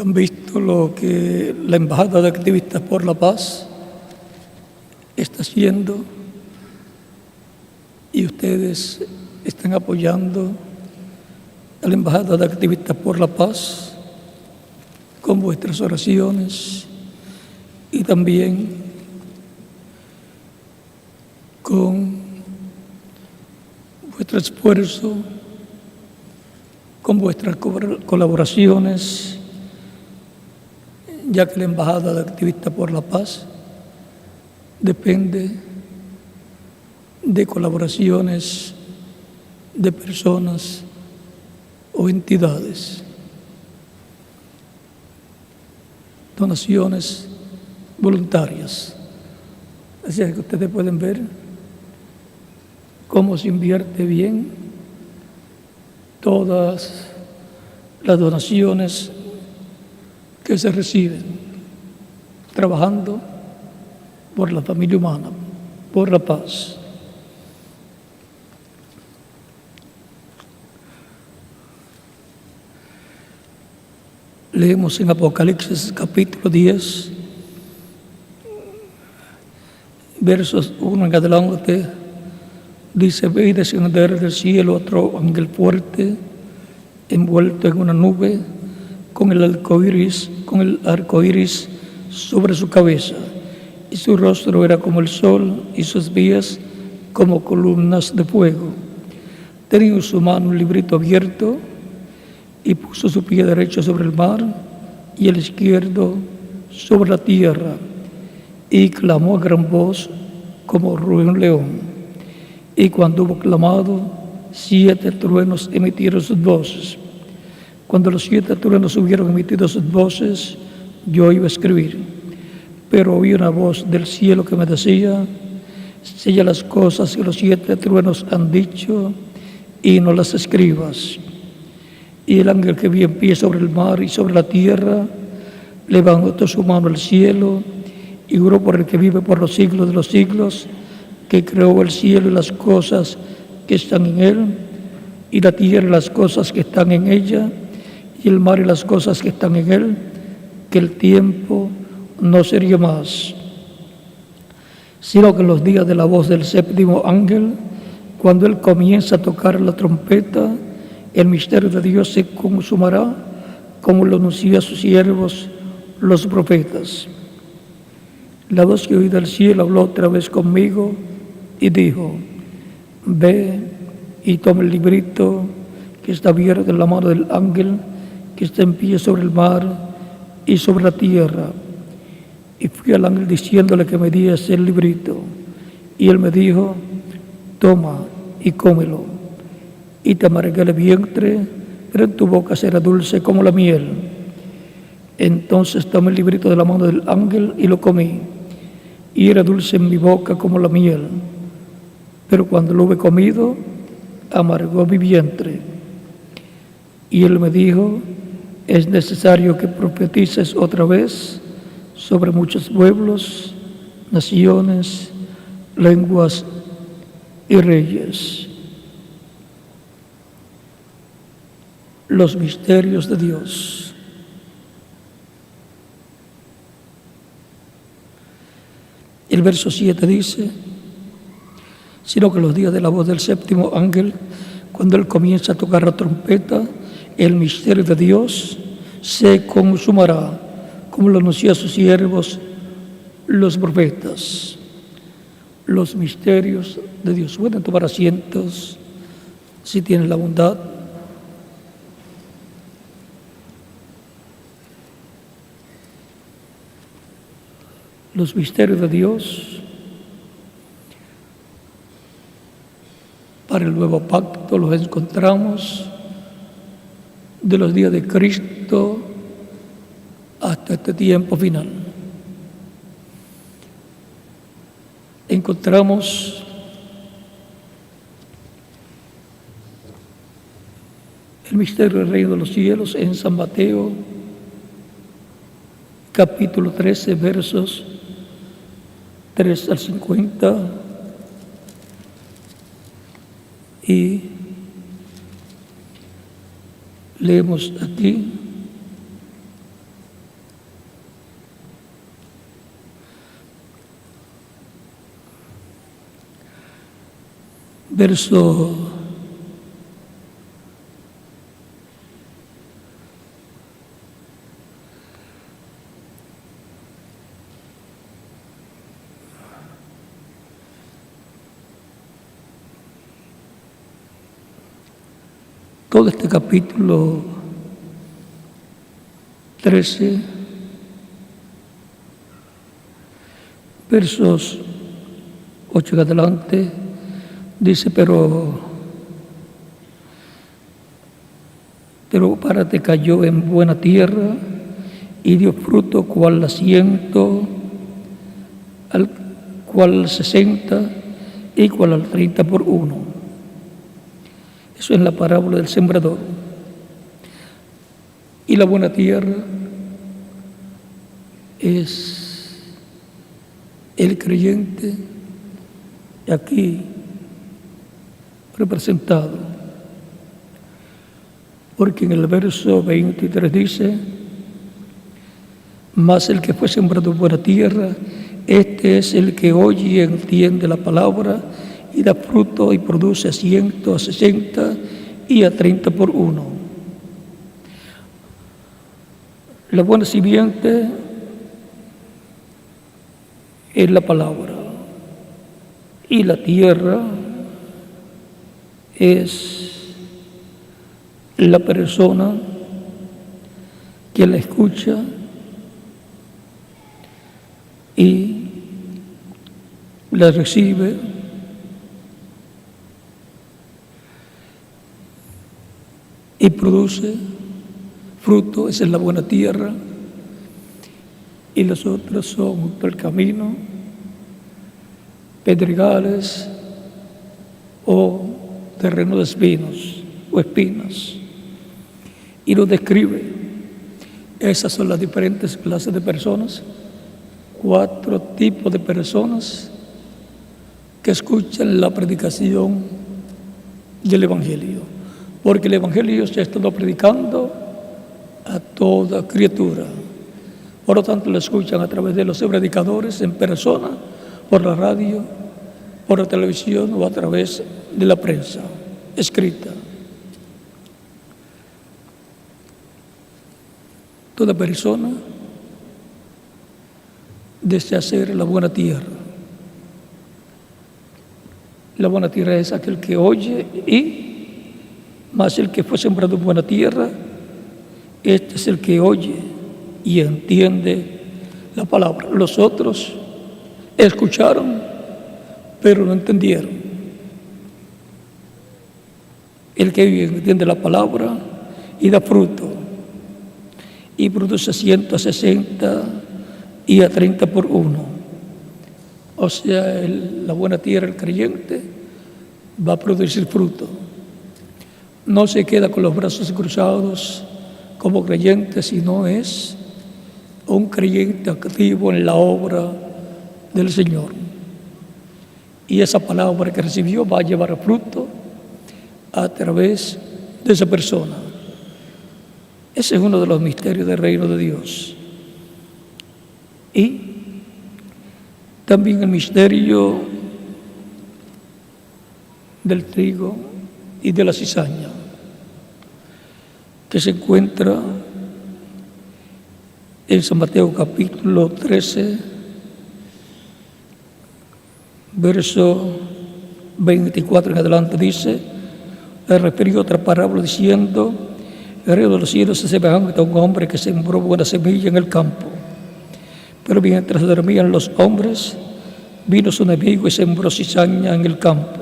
han visto lo que la Embajada de Activistas por la Paz está haciendo y ustedes están apoyando a la Embajada de Activistas por la Paz con vuestras oraciones y también con vuestro esfuerzo, con vuestras colaboraciones, ya que la Embajada de Activistas por la Paz depende de colaboraciones de personas o entidades, donaciones voluntarias. Así que ustedes pueden ver cómo se invierte bien todas las donaciones que se reciben, trabajando por la familia humana, por la paz. Leemos en Apocalipsis capítulo 10, versos 1 en adelante, dice: ve y descender del cielo otro ángel fuerte, envuelto en una nube, con el arco iris sobre su cabeza, y su rostro era como el sol, y sus pies como columnas de fuego. Tenía en su mano un librito abierto, y puso su pie derecho sobre el mar, y el izquierdo sobre la tierra, y clamó a gran voz como ruge un león. Y cuando hubo clamado, 7 truenos emitieron sus voces. Cuando los 7 truenos hubieron emitido sus voces, yo iba a escribir, pero oí una voz del cielo que me decía: sella las cosas que los 7 truenos han dicho y no las escribas. Y el ángel que vi en pie sobre el mar y sobre la tierra levantó su mano al cielo y juró por el que vive por los siglos de los siglos, que creó el cielo y las cosas que están en él, y la tierra y las cosas que están en ella, y el mar y las cosas que están en él, que el tiempo no sería más, sino que en los días de la voz del 7º ángel, cuando él comienza a tocar la trompeta, el misterio de Dios se consumará, como lo anunció a sus siervos los profetas. La voz que oí del cielo habló otra vez conmigo y dijo: ve y toma el librito que está abierto en la mano del ángel que está en pie sobre el mar y sobre la tierra. Y fui al ángel diciéndole que me diese el librito, y él me dijo: toma y cómelo, y te amarga el vientre, pero en tu boca será dulce como la miel. Entonces tomé el librito de la mano del ángel y lo comí, y era dulce en mi boca como la miel, pero cuando lo hube comido, amargó mi vientre. Y él me dijo: es necesario que profetices otra vez sobre muchos pueblos, naciones, lenguas y reyes. Los misterios de Dios. El verso 7 dice: sino que los días de la voz del 7º ángel, cuando él comienza a tocar la trompeta, el misterio de Dios se consumará, como lo anunció a sus siervos los profetas. Los misterios de Dios. Pueden tomar asientos si tienen la bondad. Los misterios de Dios para el nuevo pacto los encontramos de los días de Cristo hasta este tiempo final. Encontramos el misterio del reino de los cielos en San Mateo, capítulo 13, versos 3 al 50, y leemos aquí: verso 13, versos 8 en adelante, dice, pero párate cayó en buena tierra y dio fruto cual asiento, al cual 60 y cual al 30 por uno. Eso es la parábola del sembrador. Y la buena tierra es el creyente aquí representado, porque en el verso 23 dice, mas el que fue sembrado en buena tierra, este es el que oye y entiende la palabra y da fruto y produce a 100, a 60 y a 30 por uno. La buena simiente es la palabra y la tierra es la persona que la escucha y la recibe y produce fruto. Esa es la buena tierra, y las otras son junto al camino, pedregales o terreno de espinos o espinas, y lo describe. Esas son las diferentes clases de personas, 4 tipos de personas que escuchan la predicación del Evangelio, porque el Evangelio se ha estado predicando a toda criatura. Por lo tanto, lo escuchan a través de los predicadores en persona, por la radio, por la televisión o a través de la prensa escrita. Toda persona desea ser la buena tierra. La buena tierra es aquel que oye y más el que fue sembrado en buena tierra. Este es el que oye y entiende la palabra. Los otros escucharon, pero no entendieron. El que oye y entiende la palabra y da fruto, y produce 100, a 60 y a 30 por uno. O sea, la buena tierra, el creyente, va a producir fruto. No se queda con los brazos cruzados como creyente, sino es un creyente activo en la obra del Señor. Y esa palabra que recibió va a llevar fruto a través de esa persona. Ese es uno de los misterios del reino de Dios. Y también el misterio del trigo y de la cizaña, que se encuentra en San Mateo capítulo 13, verso 24 en adelante. Dice, le refirió otra parábola diciendo, el reino de los cielos es semejante a un hombre que sembró buena semilla en el campo. Pero mientras dormían los hombres, vino su enemigo y sembró cizaña en el campo.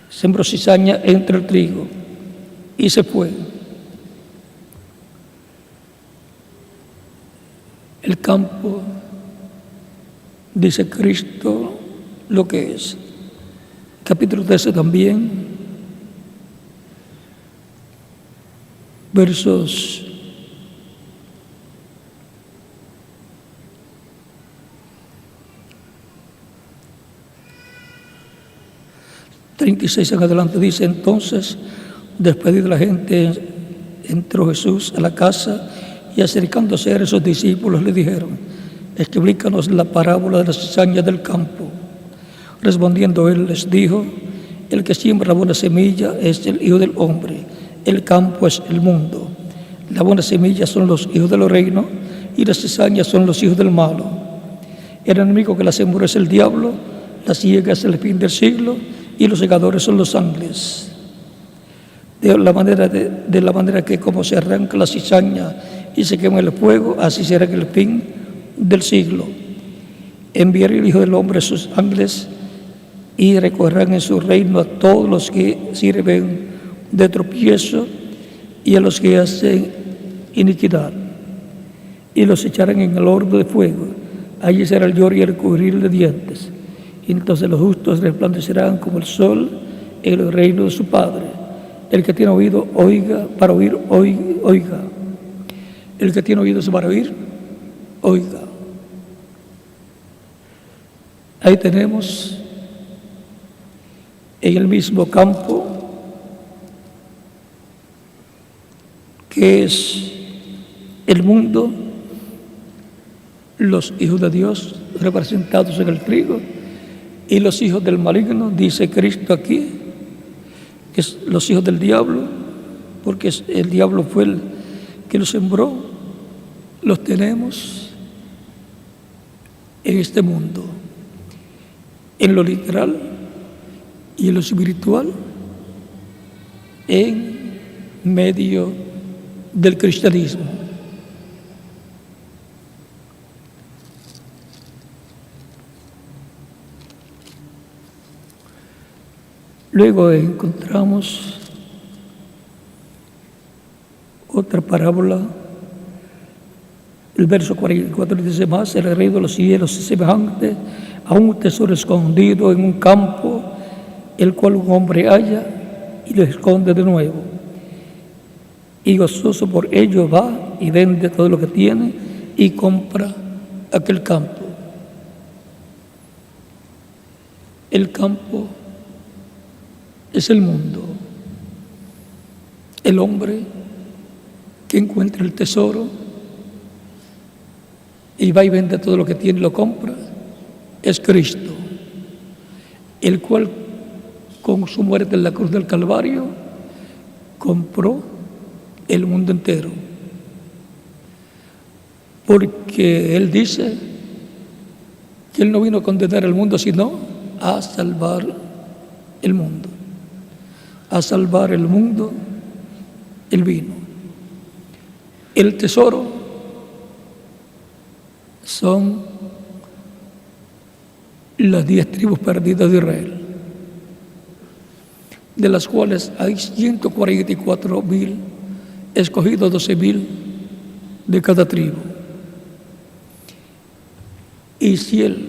Sembró cizaña entre el trigo y se fue. El campo, dice Cristo, lo que es. Capítulo 13 también, versos 36 en adelante, dice, entonces, despedida la gente, entró Jesús a la casa y acercándose a esos discípulos le dijeron, explícanos la parábola de la cizaña del campo. Respondiendo él les dijo: el que siembra la buena semilla es el Hijo del Hombre, el campo es el mundo. La buena semilla son los hijos del reino y las cizañas son los hijos del malo. El enemigo que la sembró es el diablo, la siega es el fin del siglo y los segadores son los ángeles. De la manera que como se arranca la cizaña y se quema el fuego, así será el fin del siglo. Enviará el Hijo del Hombre a sus ángeles y recogerán en su reino a todos los que sirven de tropiezo y a los que hacen iniquidad, y los echarán en el horno de fuego. Allí será el lloro y el crujir de dientes. Y entonces los justos resplandecerán como el sol en el reino de su Padre. El que tiene oído, oiga; para oír, oiga. El que tiene oídos para oír, oiga. Ahí tenemos en el mismo campo que es el mundo, los hijos de Dios representados en el trigo y los hijos del maligno, dice Cristo aquí, que es los hijos del diablo, porque el diablo fue el que los sembró. Los tenemos en este mundo, en lo literal y en lo espiritual, en medio del cristianismo. Luego encontramos otra parábola. El verso 44 dice más: el reino de los cielos es semejante a un tesoro escondido en un campo, el cual un hombre halla y lo esconde de nuevo. Y gozoso por ello va y vende todo lo que tiene y compra aquel campo. El campo es el mundo. El hombre que encuentra el tesoro y va y vende todo lo que tiene y lo compra es Cristo, el cual con su muerte en la cruz del Calvario compró el mundo entero, porque Él dice que Él no vino a condenar al mundo, sino a salvar el mundo. A salvar el mundo, Él vino. El tesoro son las 10 tribus perdidas de Israel, de las cuales hay 144,000 escogidos, 12,000 de cada tribu. Y si Él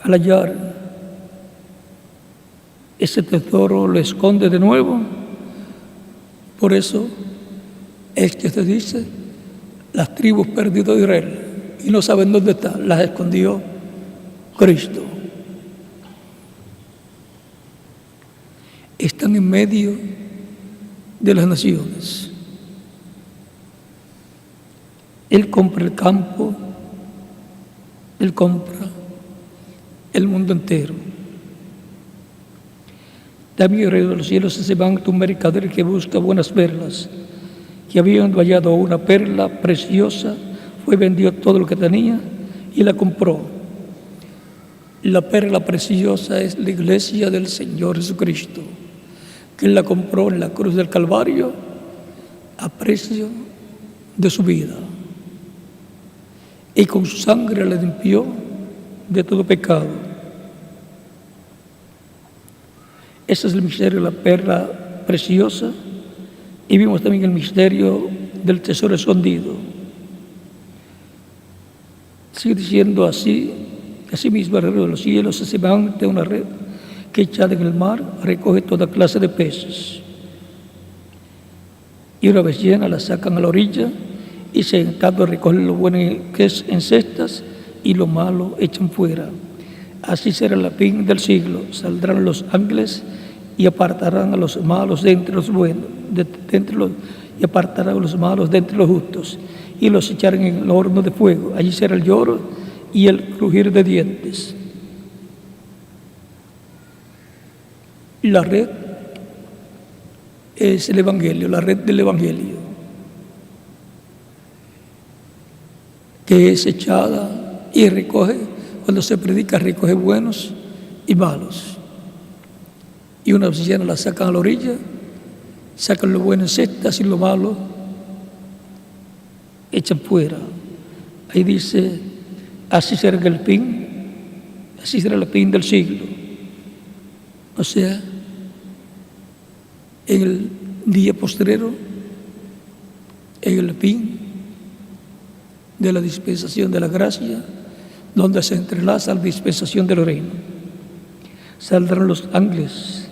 al hallar ese tesoro lo esconde de nuevo, por eso es que se dice las tribus perdidas de Israel, y no saben dónde están, las escondió Cristo. Están en medio de las naciones. Él compra el campo, Él compra el mundo entero. También el reino de los cielos se van un mercader que busca buenas perlas, que habiendo hallado una perla preciosa, fue vendió todo lo que tenía y la compró. La perla preciosa es la iglesia del Señor Jesucristo, que Él la compró en la cruz del Calvario a precio de su vida, y con su sangre la limpió de todo pecado. Ese es el misterio de la perla preciosa, y vimos también el misterio del tesoro escondido. Sigue diciendo así: asimismo el reino de los cielos es semejante a una red que echada en el mar recoge toda clase de peces. Y una vez llena la sacan a la orilla, y sentado recogen lo bueno que es en cestas y lo malo echan fuera. Así será el fin del siglo. Saldrán los ángeles y apartarán a los malos de entre los buenos, y apartará a los malos de entre los justos, y los echarán en el horno de fuego. Allí será el lloro y el crujir de dientes. La red es el Evangelio, la red del Evangelio, que es echada y recoge, cuando se predica, recoge buenos y malos. Y una vez llena la sacan a la orilla, sacan lo bueno en cestas y lo malo echan fuera. Ahí dice, así será el fin, así será el fin del siglo. O sea, en el día postrero, en el fin de la dispensación de la gracia, donde se entrelaza la dispensación del reino. Saldrán los ángeles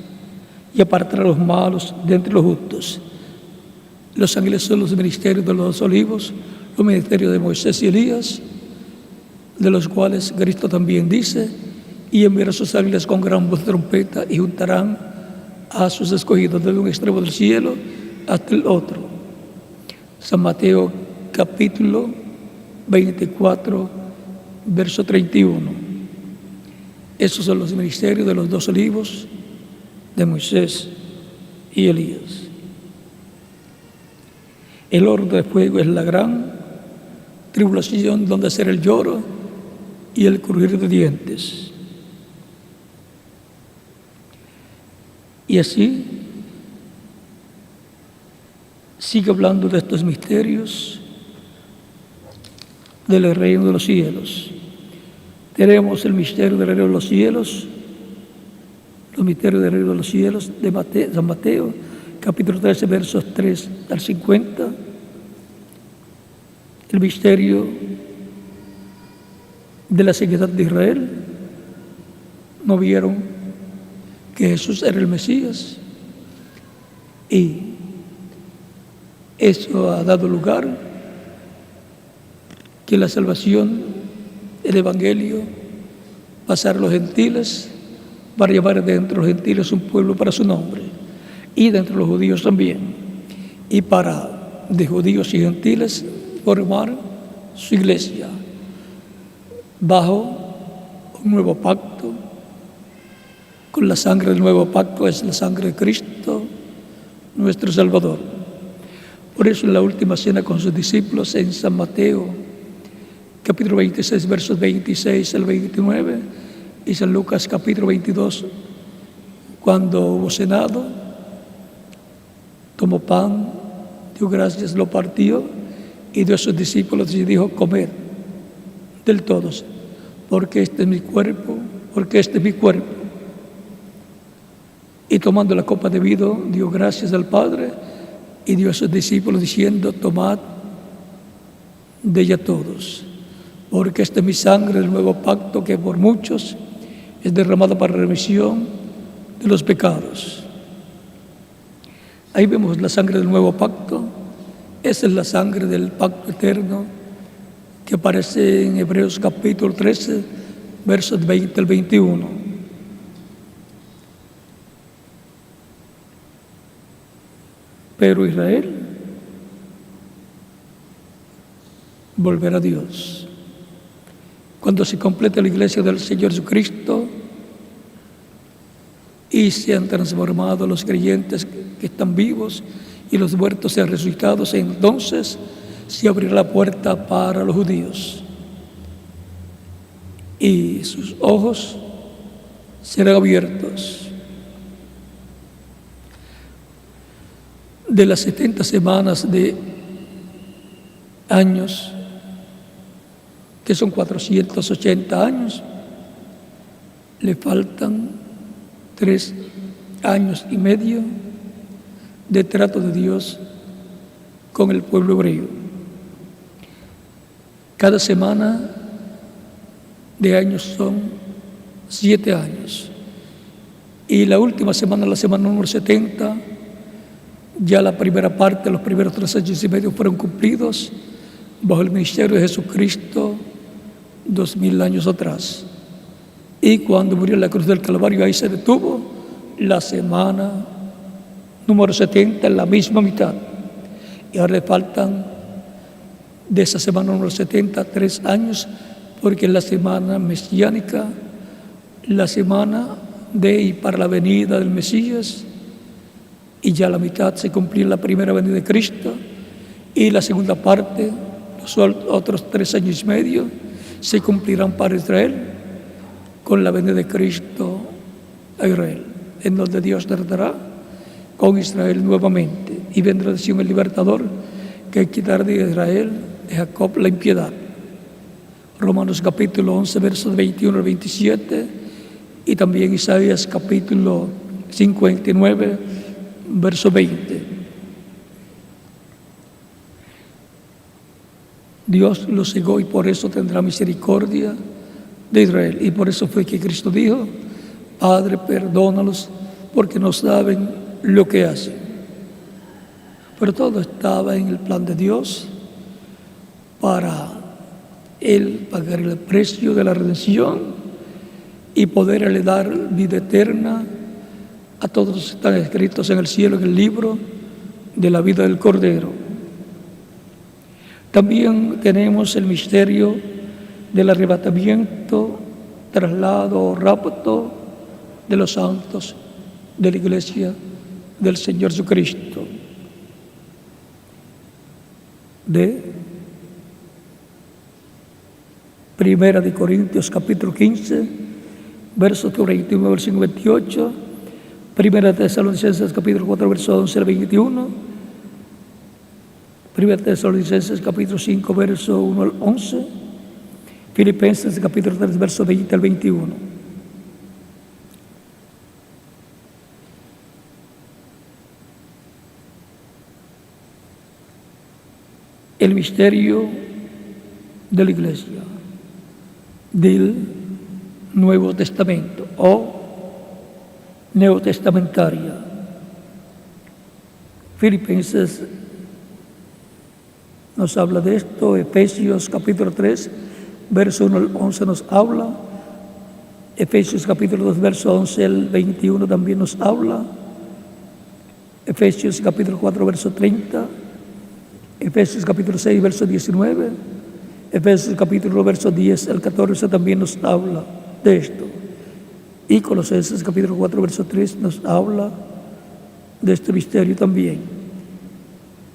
y apartarán a los malos de entre los justos. Los ángeles son los ministerios de los olivos, los ministerios de Moisés y Elías, de los cuales Cristo también dice, y enviará sus ángeles con gran voz de trompeta y juntarán a sus escogidos desde un extremo del cielo hasta el otro. San Mateo capítulo 24, verso 31. Esos son los ministerios de los dos olivos de Moisés y Elías. El horno de fuego es la gran tribulación, donde será el lloro y el crujir de dientes. Y así sigue hablando de estos misterios del reino de los cielos. Tenemos el misterio del reino de los cielos, los misterios del reino de los cielos de San Mateo, capítulo 13, versos 3 al 50. El misterio de la ceguedad de Israel. No vieron que Jesús era el Mesías, y eso ha dado lugar que la salvación, el Evangelio, pasar a los gentiles, para llevar dentro de los gentiles un pueblo para su nombre, y dentro de los judíos también, y para de judíos y gentiles formar su iglesia bajo un nuevo pacto, con la sangre del nuevo pacto, es la sangre de Cristo, nuestro Salvador. Por eso en la última cena con sus discípulos en San Mateo, capítulo 26, versos 26 al 29, y San Lucas, capítulo 22, cuando hubo cenado, tomó pan, dio gracias, lo partió y dio a sus discípulos y dijo: comed del todo, porque este es mi cuerpo, porque este es mi cuerpo. Y tomando la copa de vino, dio gracias al Padre y dio a sus discípulos diciendo: tomad de ella todos, porque esta es mi sangre del nuevo pacto, que por muchos es derramada para remisión de los pecados. Ahí vemos la sangre del nuevo pacto. Esa es la sangre del pacto eterno que aparece en Hebreos capítulo 13, versos 20 al 21. Pero Israel volverá a Dios. Cuando se complete la iglesia del Señor Jesucristo y sean transformados los creyentes que están vivos y los muertos sean resucitados, entonces se abrirá la puerta para los judíos y sus ojos serán abiertos. De las 70 semanas de años, que son 480 años, le faltan 3 años y medio de trato de Dios con el pueblo hebreo. Cada semana de años son 7 años. Y la última semana, la semana número 70, ya la primera parte, los primeros 3 años y medio fueron cumplidos bajo el ministerio de Jesucristo 2000 años atrás. Y cuando murió en la cruz del Calvario, ahí se detuvo la semana número 70 en la misma mitad. y ahora le faltan de esa semana número 70, 3 años, porque es la semana mesiánica, la semana de y para la venida del Mesías, y ya la mitad se cumplirá la primera venida de Cristo, y la segunda parte, los otros 3 años y medio, se cumplirán para Israel con la venida de Cristo a Israel, en donde Dios tratará con Israel nuevamente, y vendrá de Sion el libertador que quitará de Israel, de Jacob, la impiedad. Romanos capítulo 11, versos 21 al 27, y también Isaías capítulo 59, verso 20. Dios lo cegó y por eso tendrá misericordia de Israel. Y por eso fue que Cristo dijo: Padre, perdónalos porque no saben lo que hacen. Pero todo estaba en el plan de Dios para Él pagar el precio de la redención y poderle dar vida eterna a todos los que están escritos en el cielo, en el libro de la vida del Cordero. También tenemos el misterio del arrebatamiento, traslado o rapto de los santos de la iglesia del Señor Jesucristo. De Primera de Corintios capítulo 15, versos 41 al 58, Primera de Tesalonicenses capítulo 4, versos 11 al 21, Primera de Tesalonicenses capítulo 5, verso 1 al 11, Filipenses capítulo 3, verso 20 al 21. El misterio de la iglesia del Nuevo Testamento o neotestamentaria. Filipenses nos habla de esto, Efesios capítulo 3, verso 1 al 11 nos habla, Efesios capítulo 2, verso 11 al 21 también nos habla, Efesios capítulo 4, verso 30, Efesios capítulo 6, verso 19, Efesios capítulo verso 10 al 14 también nos habla de esto. Y Colosenses capítulo 4, verso 3 nos habla de este misterio también.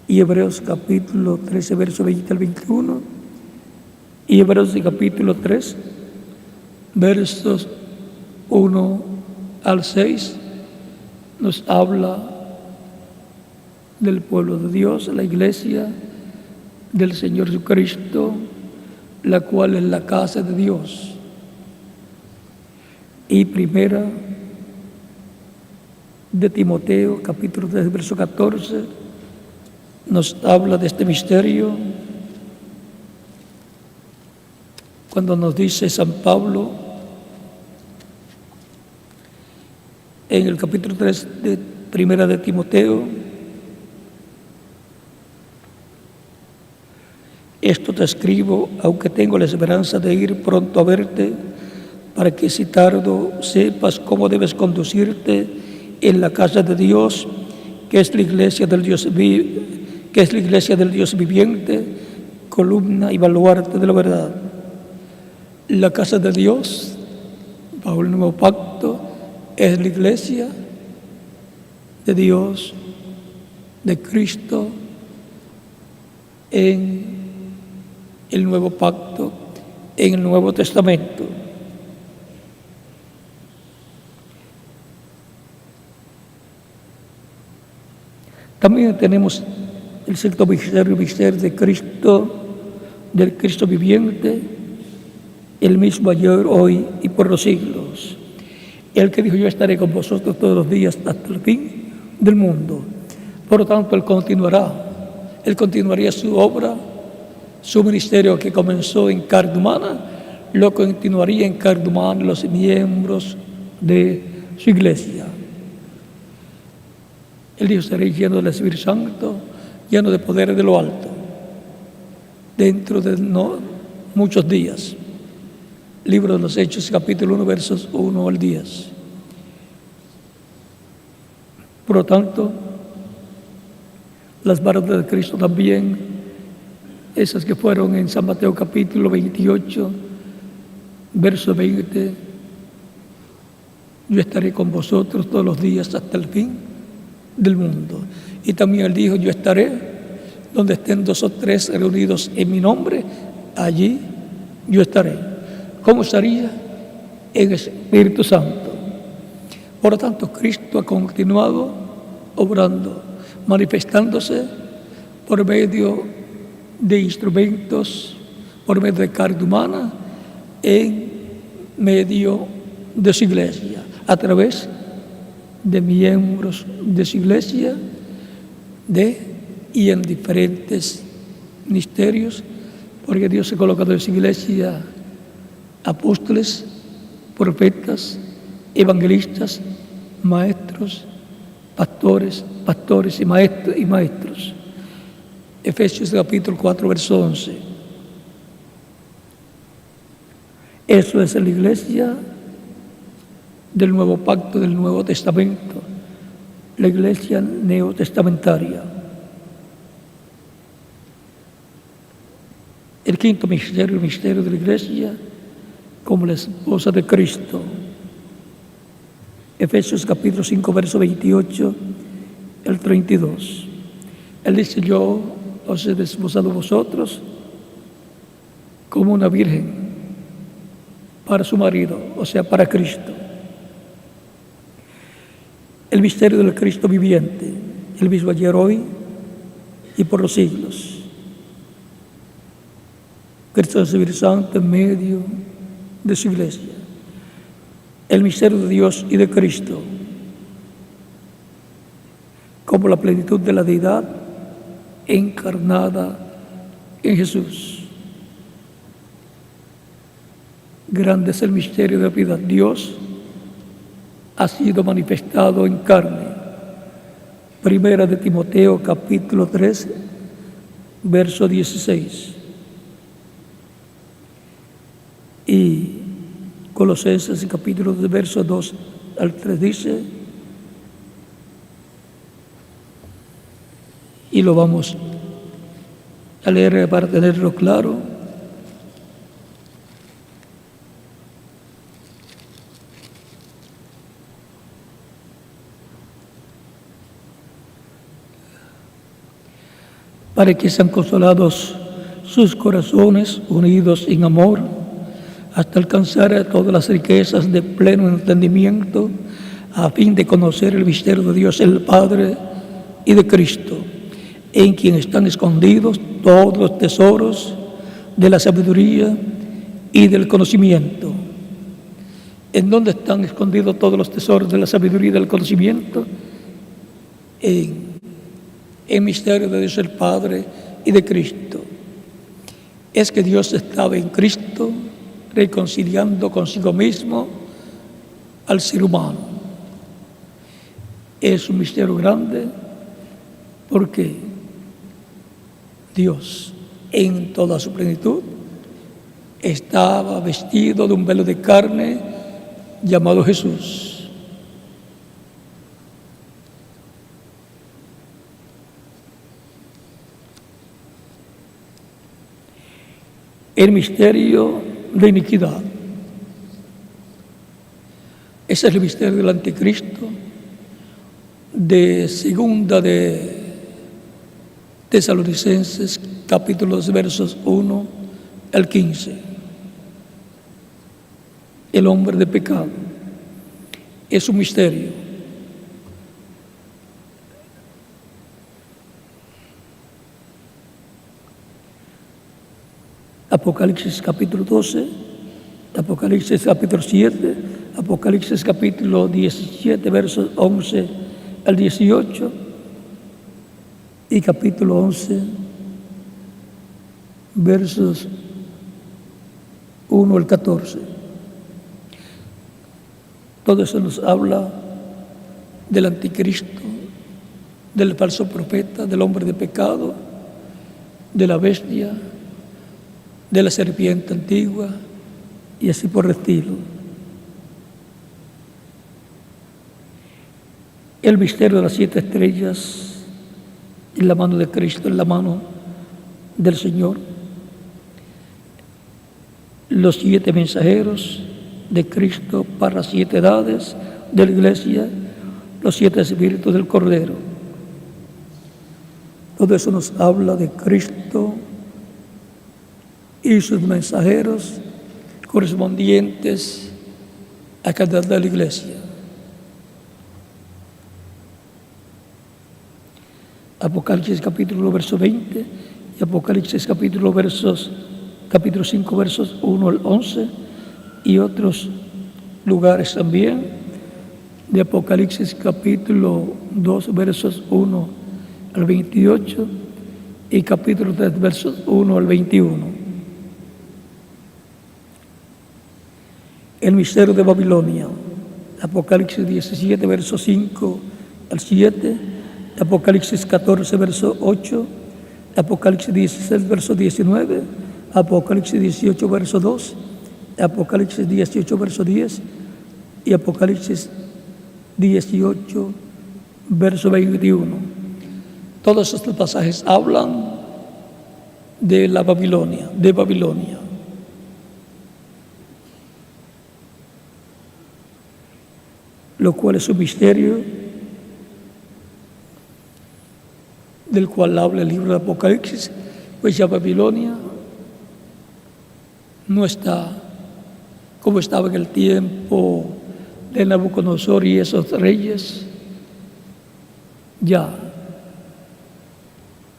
Y Hebreos capítulo 13, verso 20 al 21. Y Hebreos capítulo 3, versos 1 al 6 nos habla del pueblo de Dios, la iglesia del Señor Jesucristo, la cual es la casa de Dios. Y Primera de Timoteo, capítulo 3, verso 14, nos habla de este misterio cuando nos dice San Pablo en el capítulo 3 de Primera de Timoteo: esto te escribo, aunque tengo la esperanza de ir pronto a verte, para que si tardo sepas cómo debes conducirte en la casa de Dios, que es la iglesia del Dios viviente, columna y baluarte de la verdad. La casa de Dios, bajo el nuevo pacto, es la iglesia de Dios, de Cristo, en el nuevo pacto, en el Nuevo Testamento. También tenemos el sexto misterio de Cristo, del Cristo viviente, el mismo ayer, hoy y por los siglos. El que dijo: yo estaré con vosotros todos los días hasta el fin del mundo. Por lo tanto, Él continuaría su obra, su ministerio que comenzó en carne humana, lo continuaría en carne humana los miembros de su iglesia. Él dijo: estaré lleno del Espíritu Santo, lleno de poder de lo alto, dentro de muchos días. Libro de los Hechos, capítulo 1, versos 1 al 10. Por lo tanto, las varas de Cristo también, esas que fueron en San Mateo capítulo 28, verso 20, yo estaré con vosotros todos los días hasta el fin del mundo. Y también él dijo, yo estaré donde estén 2 o 3 reunidos en mi nombre, allí yo estaré. ¿Cómo estaría? En el Espíritu Santo. Por lo tanto, Cristo ha continuado obrando, manifestándose por medio de instrumentos, por medio de carne humana, en medio de su iglesia, a través de miembros de su iglesia, y en diferentes ministerios, porque Dios ha colocado en su iglesia apóstoles, profetas, evangelistas, maestros, pastores y maestros. Efesios capítulo 4, verso 11. Eso es la iglesia del nuevo pacto, del Nuevo Testamento, la iglesia neotestamentaria. El quinto misterio, el misterio de la iglesia como la esposa de Cristo. Efesios capítulo 5, verso 28, el 32. Él dice, yo os he desposado vosotros como una virgen para su marido, o sea, para Cristo. El misterio del Cristo viviente, el mismo ayer, hoy y por los siglos. Cristo es el Espíritu Santo en medio de su iglesia. El misterio de Dios y de Cristo como la plenitud de la deidad encarnada en Jesús. Grande es el misterio de la piedad. Dios ha sido manifestado en carne. Primera de Timoteo capítulo 3, verso 16. Y Colosenses capítulo 2, verso 2 al 3 dice, y lo vamos a leer para tenerlo claro. Para que sean consolados sus corazones unidos en amor, hasta alcanzar todas las riquezas de pleno entendimiento, a fin de conocer el misterio de Dios el Padre y de Cristo, en quien están escondidos todos los tesoros de la sabiduría y del conocimiento. ¿En dónde están escondidos todos los tesoros de la sabiduría y del conocimiento? En el misterio de Dios el Padre y de Cristo. Es que Dios estaba en Cristo reconciliando consigo mismo al ser humano. Es un misterio grande porque Dios en toda su plenitud estaba vestido de un velo de carne llamado Jesús. El misterio de iniquidad. Ese es el misterio del anticristo, de segunda de Tesalonicenses, capítulo 2, versos 1 al 15. El hombre de pecado es un misterio. Apocalipsis capítulo 12, Apocalipsis capítulo 7, Apocalipsis capítulo 17, versos 11 al 18 y capítulo 11, versos 1 al 14. Todo eso nos habla del anticristo, del falso profeta, del hombre de pecado, de la bestia, de la serpiente antigua y así por el estilo. El misterio de las 7 estrellas y en la mano de Cristo, en la mano del Señor. Los 7 mensajeros de Cristo para las 7 edades de la iglesia, los 7 espíritus del Cordero. Todo eso nos habla de Cristo y sus mensajeros correspondientes a cada edad de la iglesia. Apocalipsis capítulo verso 20 y Apocalipsis capítulo 5 versos 1 al 11 y otros lugares también de Apocalipsis capítulo 2 versos 1 al 28 y capítulo 3 versos 1 al 21. El misterio de Babilonia, Apocalipsis 17 versos 5 al 7, Apocalipsis 14 verso 8, Apocalipsis 16 verso 19, Apocalipsis 18 verso 2, Apocalipsis 18 verso 10 y Apocalipsis 18 verso 21. Todos estos pasajes hablan de la Babilonia, lo cual es un misterio del cual habla el libro de Apocalipsis, pues ya Babilonia no está como estaba en el tiempo de Nabucodonosor y esos reyes, ya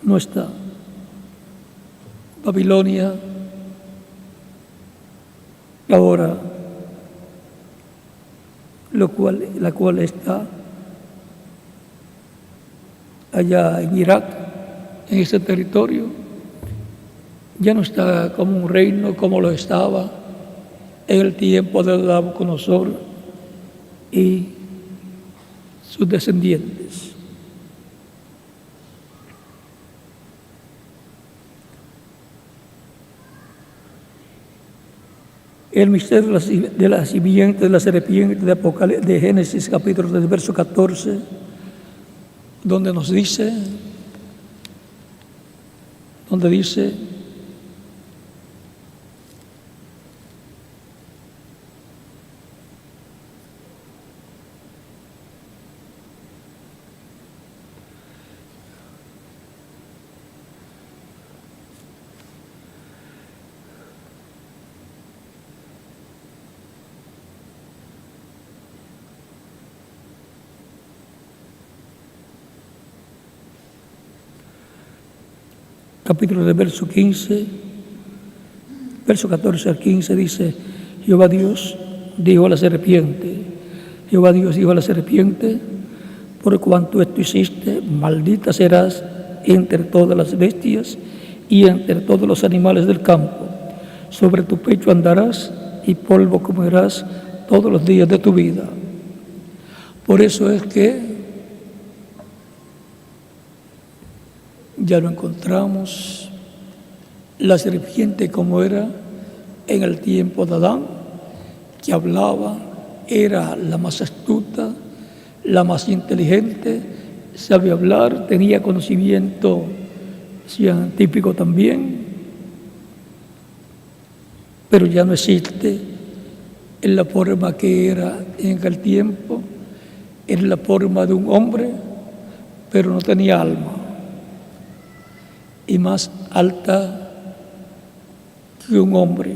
no está. Babilonia ahora, la cual está allá en Irak, en ese territorio, ya no está como un reino como lo estaba en el tiempo de Nabucodonosor y sus descendientes. El misterio de la simiente de la serpiente de Génesis capítulo 3, verso 14, donde dice, capítulo de verso 15, verso 14 al 15 dice, Jehová Dios dijo a la serpiente, por cuanto esto hiciste, maldita serás entre todas las bestias y entre todos los animales del campo. Sobre tu pecho andarás y polvo comerás todos los días de tu vida. Por eso es que ya lo encontramos, la serpiente como era en el tiempo de Adán, que hablaba, era la más astuta, la más inteligente, sabía hablar, tenía conocimiento científico también, pero ya no existe en la forma que era en aquel tiempo, en la forma de un hombre, pero no tenía alma, y más alta que un hombre.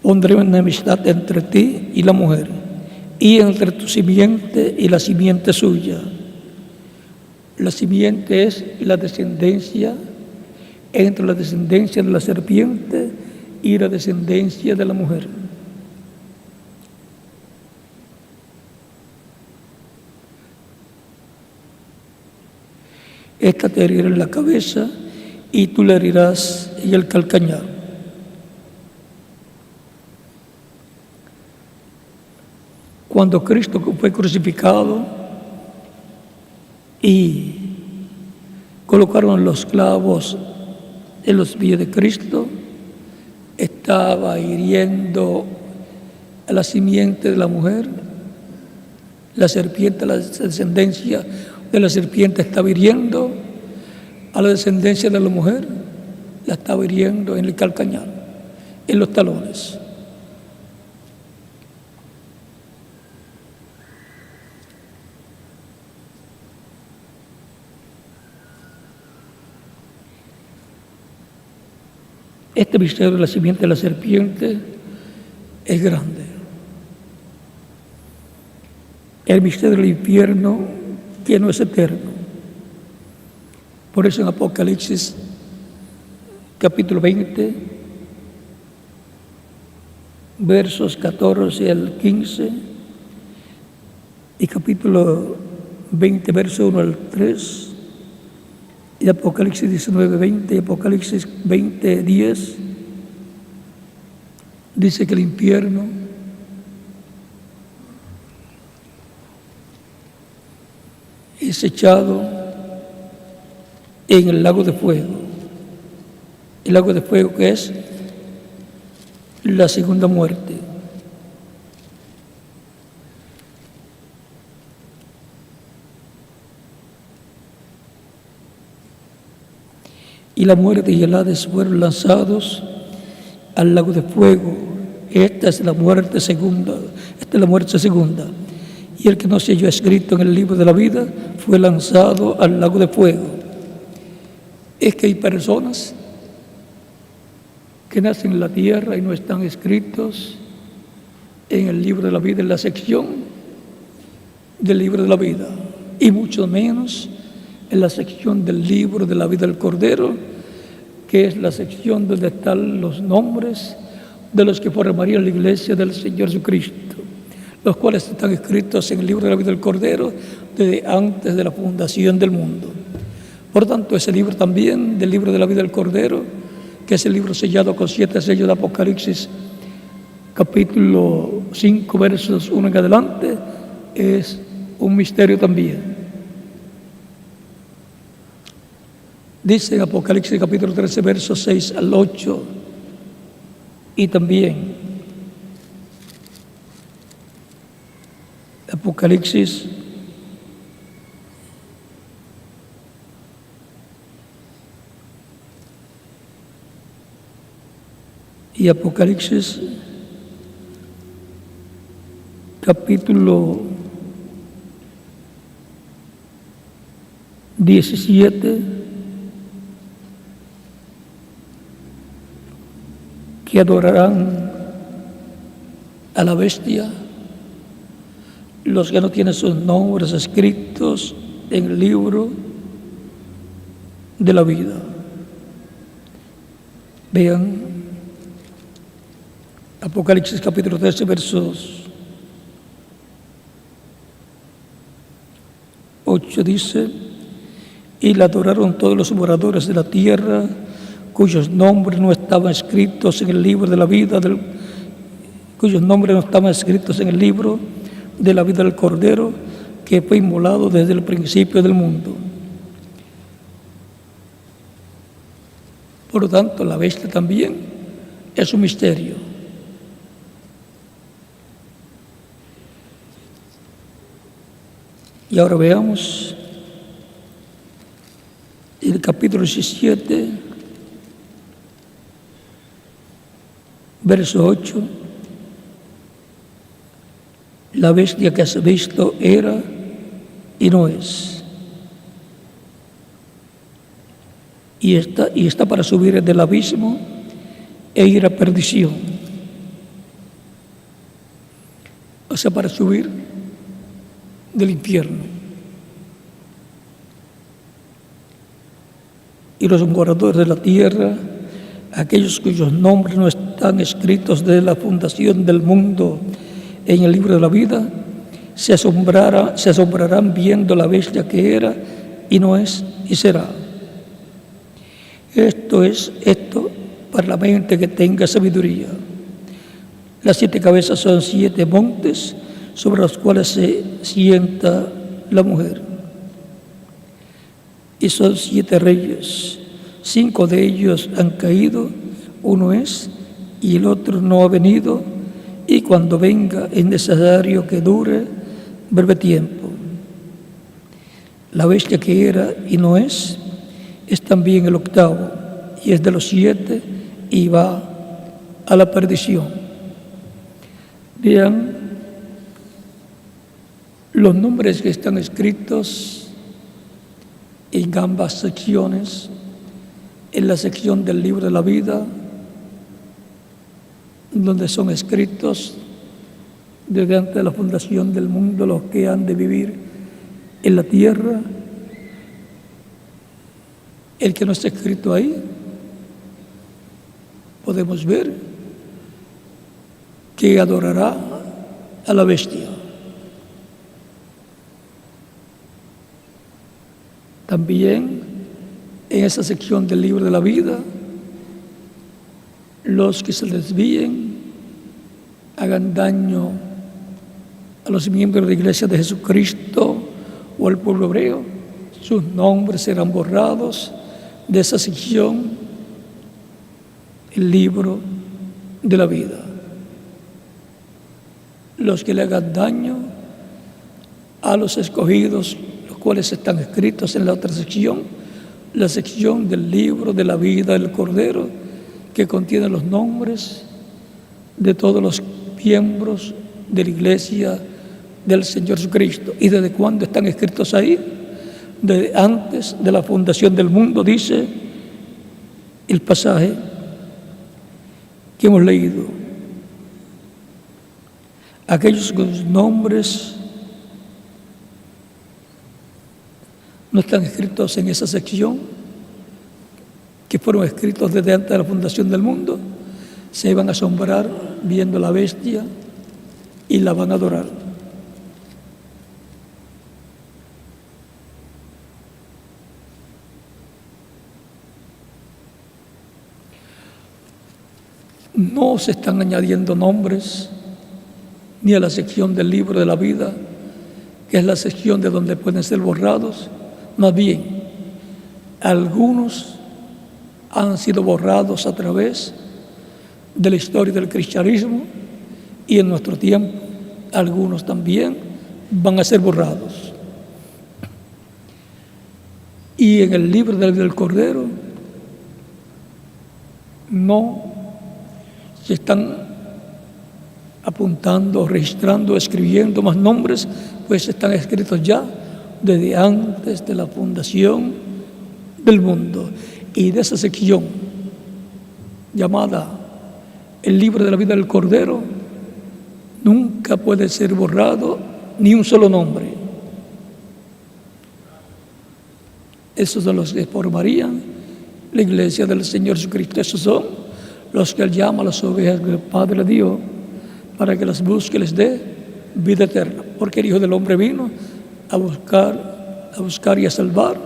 Pondré enemistad entre ti y la mujer, y entre tu simiente y la simiente suya. La simiente es la descendencia, entre la descendencia de la serpiente y la descendencia de la mujer. Esta te herirá en la cabeza y tú le herirás en el calcañar. Cuando Cristo fue crucificado y colocaron los clavos en los pies de Cristo, estaba hiriendo a la simiente de la mujer, La serpiente, la descendencia de la serpiente estaba hiriendo a la descendencia de la mujer, la estaba hiriendo en el calcañar, en los talones. Este misterio de la simiente de la serpiente es grande. El misterio del infierno, que no es eterno. Por eso en Apocalipsis capítulo 20, versos 14 al 15, y capítulo 20, verso 1 al 3, y Apocalipsis 19, 20, y Apocalipsis 20, 10, dice que el infierno es echado en el lago de fuego. El lago de fuego, que es la segunda muerte. Y la muerte y el Hades fueron lanzados al lago de fuego. Esta es la muerte segunda. Esta es la muerte segunda. Y el que no se halló escrito en el libro de la vida fue lanzado al lago de fuego. Es que hay personas que nacen en la tierra y no están escritos en el libro de la vida, en la sección del libro de la vida, y mucho menos en la sección del libro de la vida del Cordero, que es la sección donde están los nombres de los que formarían la iglesia del Señor Jesucristo, los cuales están escritos en el libro de la vida del Cordero desde antes de la fundación del mundo. Por tanto, ese libro también, del libro de la vida del Cordero, que es el libro sellado con 7 sellos de Apocalipsis, capítulo 5, versos 1 en adelante, es un misterio también. Dice en Apocalipsis capítulo 13, versos 6 al 8, y también Apocalipsis y Apocalipsis capítulo 17, que adorarán a la bestia los que no tienen sus nombres escritos en el libro de la vida. Vean Apocalipsis capítulo 13, versos 8, dice: y la adoraron todos los moradores de la tierra, cuyos nombres no estaban escritos en el libro de la vida cuyos nombres no estaban escritos en el libro de la vida del Cordero, que fue inmolado desde el principio del mundo. Por lo tanto, la bestia también es un misterio. Y ahora veamos el capítulo 17, verso 8. La bestia que has visto era y no es. Y está para subir del abismo e ir a perdición. O sea, para subir del infierno. Y los moradores de la tierra, aquellos cuyos nombres no están escritos desde la fundación del mundo en el libro de la vida, se asombrarán viendo la bestia que era y no es y será. Esto para la mente que tenga sabiduría. Las 7 cabezas son 7 montes sobre los cuales se sienta la mujer. Y son 7 reyes. 5 de ellos han caído, uno es y el otro no ha venido, y cuando venga es necesario que dure breve tiempo. La bestia que era y no es también el octavo, y es de los 7 y va a la perdición. Vean los nombres que están escritos en ambas secciones. En la sección del libro de la vida, donde son escritos desde antes de la fundación del mundo los que han de vivir en la tierra. El que no está escrito ahí, podemos ver que adorará a la bestia. También en esa sección del libro de la vida, los que se desvíen, hagan daño a los miembros de la Iglesia de Jesucristo o al pueblo hebreo, sus nombres serán borrados de esa sección, el libro de la vida. Los que le hagan daño a los escogidos, los cuales están escritos en la otra sección, la sección del libro de la vida del Cordero, que contiene los nombres de todos los miembros de la Iglesia del Señor Jesucristo. ¿Y desde cuándo están escritos ahí? Desde antes de la fundación del mundo, dice el pasaje que hemos leído. Aquellos cuyos nombres no están escritos en esa sección, que fueron escritos desde antes de la fundación del mundo, se van a asombrar viendo la bestia y la van a adorar. No se están añadiendo nombres ni a la sección del libro de la vida, que es la sección de donde pueden ser borrados. Más bien, algunos han sido borrados a través de la historia del cristianismo, y en nuestro tiempo algunos también van a ser borrados. Y en el libro del Cordero no se están apuntando, registrando, escribiendo más nombres, pues están escritos ya desde antes de la fundación del mundo. Y de esa sección llamada el libro de la vida del Cordero, nunca puede ser borrado ni un solo nombre. Esos son los que formarían la Iglesia del Señor Jesucristo. Esos son los que Él llama a las ovejas que el Padre dio, para que las busque y les dé vida eterna. Porque el Hijo del Hombre vino a buscar y a salvar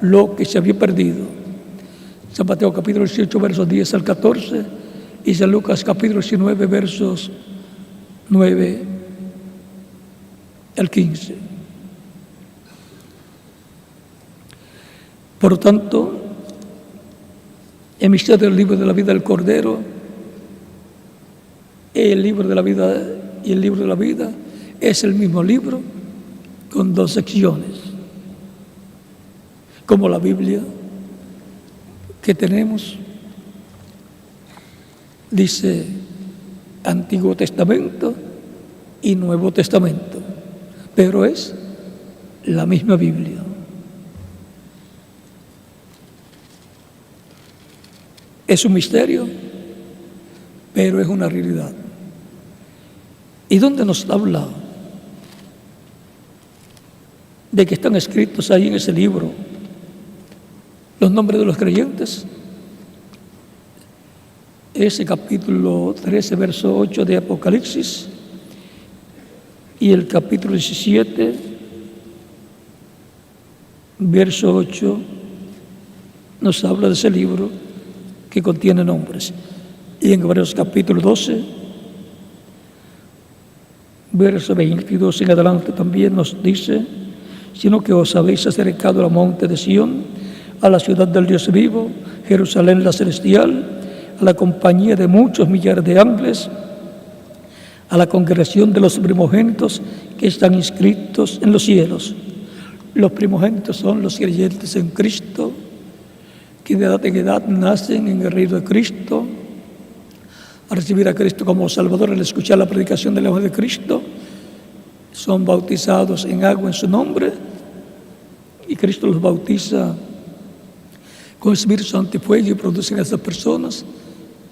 lo que se había perdido. San Mateo capítulo 18, versos 10 al 14, y San Lucas capítulo 19, versos 9 al 15. Por lo tanto, el misterio del libro de la vida del Cordero, el libro de la vida y el libro de la vida es el mismo libro con dos secciones, como la Biblia que tenemos. Dice Antiguo Testamento y Nuevo Testamento, pero es la misma Biblia. Es un misterio, pero es una realidad. ¿Y dónde nos habla de que están escritos ahí en ese libro los nombres de los creyentes? Ese capítulo 13, verso 8 de Apocalipsis, y el capítulo 17, verso 8, nos habla de ese libro que contiene nombres. Y en Hebreos capítulo 12, verso 22 en adelante, también nos dice: sino que os habéis acercado al monte de Sión, a la ciudad del Dios vivo, Jerusalén la celestial, a la compañía de muchos millares de ángeles, a la congregación de los primogénitos que están inscritos en los cielos. Los primogénitos son los creyentes en Cristo, que de edad en edad nacen en el reino de Cristo, a recibir a Cristo como Salvador, al escuchar la predicación del Evangelio de Cristo, son bautizados en agua en su nombre, y Cristo los bautiza con Espíritu Santo y fuego, y producen a esas personas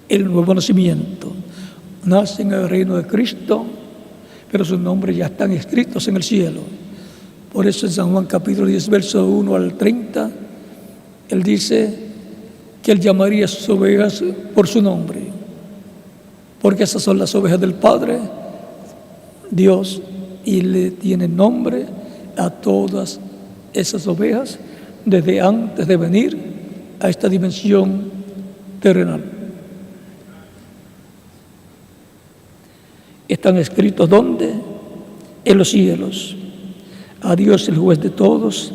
el nuevo nacimiento. Nacen en el reino de Cristo, pero sus nombres ya están escritos en el cielo. Por eso en San Juan capítulo 10, verso 1 al 30, Él dice que Él llamaría a sus ovejas por su nombre, porque esas son las ovejas del Padre, Dios, y le tiene nombre a todas esas ovejas desde antes de venir a esta dimensión terrenal. Están escritos ¿dónde? En los cielos. A Dios el juez de todos,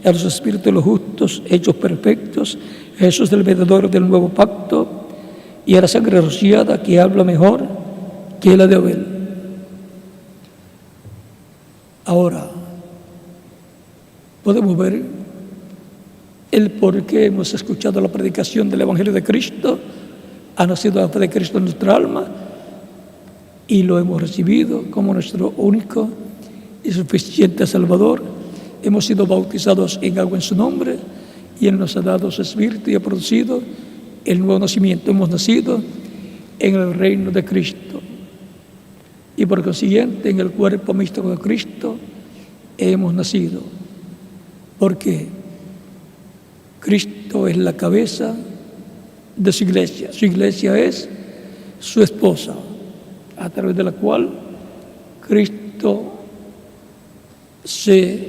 a los espíritus de los justos hechos perfectos, a Jesús el mediador del nuevo pacto, y a la sangre rociada que habla mejor que la de Abel. Ahora, podemos ver el por qué hemos escuchado la predicación del Evangelio de Cristo, ha nacido la fe de Cristo en nuestra alma, y lo hemos recibido como nuestro único y suficiente Salvador. Hemos sido bautizados en agua en su nombre, y Él nos ha dado su Espíritu y ha producido el nuevo nacimiento. Hemos nacido en el reino de Cristo, y por consiguiente en el cuerpo místico de Cristo hemos nacido. Porque Cristo es la cabeza de su iglesia. Su iglesia es su esposa, a través de la cual Cristo se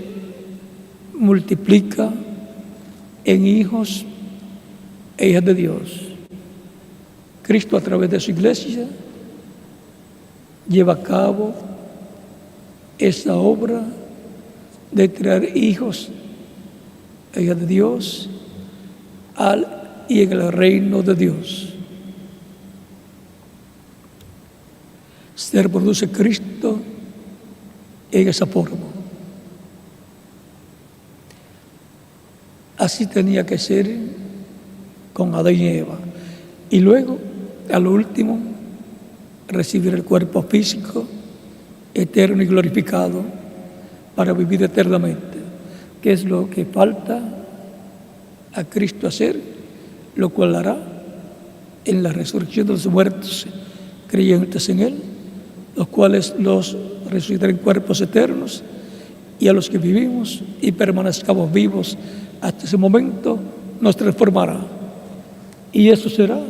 multiplica en hijos e hijas de Dios. Cristo, a través de su iglesia, lleva a cabo esa obra de traer hijos e hijas de Dios y en el reino de Dios. Se reproduce Cristo en esa forma. Así tenía que ser con Adán y Eva. Y luego, a lo último, recibir el cuerpo físico, eterno y glorificado, para vivir eternamente. ¿Qué es lo que falta a Cristo hacer? Lo cual hará en la resurrección de los muertos creyentes en Él, los cuales los resucitarán en cuerpos eternos, y a los que vivimos y permanezcamos vivos hasta ese momento nos transformará. Y eso será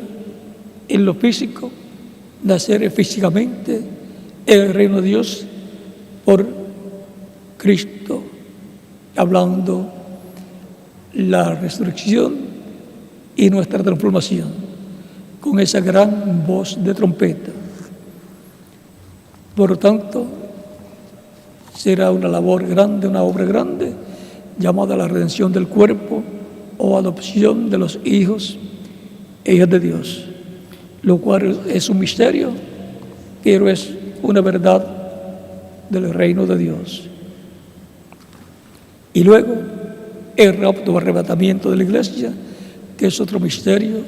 en lo físico, nacer físicamente en el reino de Dios por Cristo, hablando la resurrección y nuestra transformación con esa gran voz de trompeta. Por lo tanto, será una labor grande, una obra grande, llamada la redención del cuerpo o adopción de los hijos e hijas de Dios, lo cual es un misterio, pero es una verdad del reino de Dios. Y luego, el rapto o arrebatamiento de la iglesia, que es otro misterio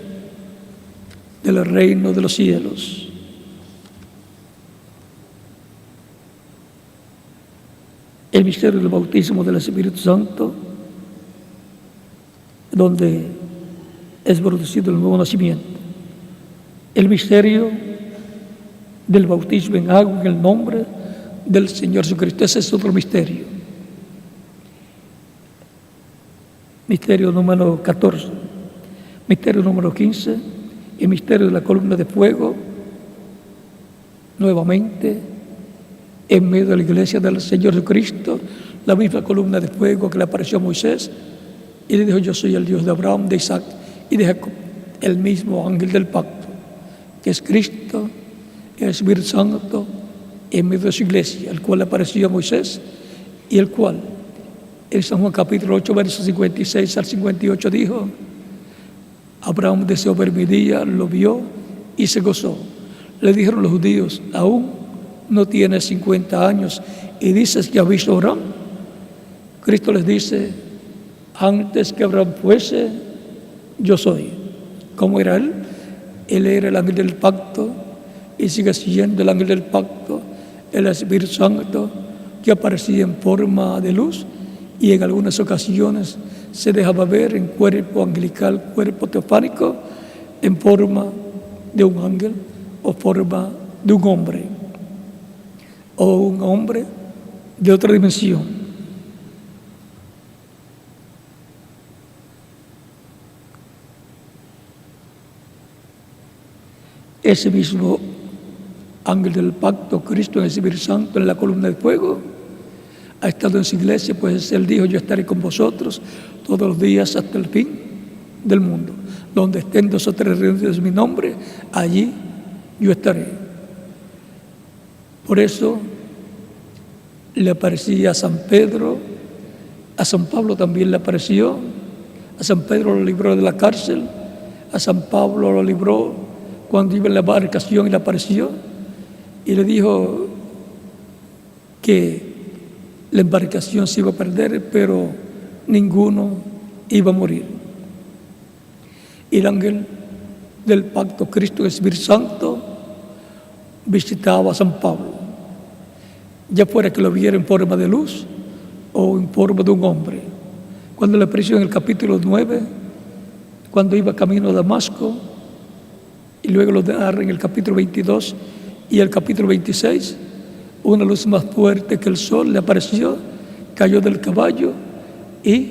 del reino de los cielos. El misterio del bautismo del Espíritu Santo, donde es producido el nuevo nacimiento. El misterio del bautismo en agua en el nombre del Señor Jesucristo. Ese es otro misterio. Misterio número 14. Misterio número 15. El misterio de la columna de fuego. Nuevamente, en medio de la iglesia del Señor Jesucristo, la misma columna de fuego que le apareció a Moisés y le dijo: yo soy el Dios de Abraham, de Isaac y de Jacob. El mismo ángel del pacto, que es Cristo, el Espíritu Santo, en medio de su iglesia, el cual le apareció a Moisés, y el cual, en San Juan capítulo 8, versos 56 al 58, dijo: Abraham deseó ver mi día, lo vio y se gozó. Le dijeron los judíos: aún no tiene 50 años y dices que ha visto a Abraham. Cristo les dice, antes que Abraham fuese, yo soy. ¿Cómo era él? Él era el ángel del pacto y sigue siendo el ángel del pacto, el Espíritu Santo que aparecía en forma de luz y en algunas ocasiones se dejaba ver en cuerpo angelical, cuerpo teofánico, en forma de un ángel o forma de un hombre, o un hombre de otra dimensión. Ese mismo ángel del pacto, Cristo en el Espíritu Santo, en la columna de fuego, ha estado en su iglesia, pues Él dijo, yo estaré con vosotros todos los días hasta el fin del mundo. Donde estén 2 o 3 reunidos en mi nombre, allí yo estaré. Por eso le aparecía a San Pedro, a San Pablo también le apareció, a San Pedro lo libró de la cárcel, a San Pablo lo libró cuando iba en la embarcación y le apareció y le dijo que la embarcación se iba a perder, pero ninguno iba a morir. Y el ángel del pacto, Cristo, el Espíritu Santo, visitaba a San Pablo, ya fuera que lo viera en forma de luz o en forma de un hombre. Cuando le apareció en el capítulo 9, cuando iba camino a Damasco, y luego lo narra en el capítulo 22 y el capítulo 26, una luz más fuerte que el sol le apareció, cayó del caballo y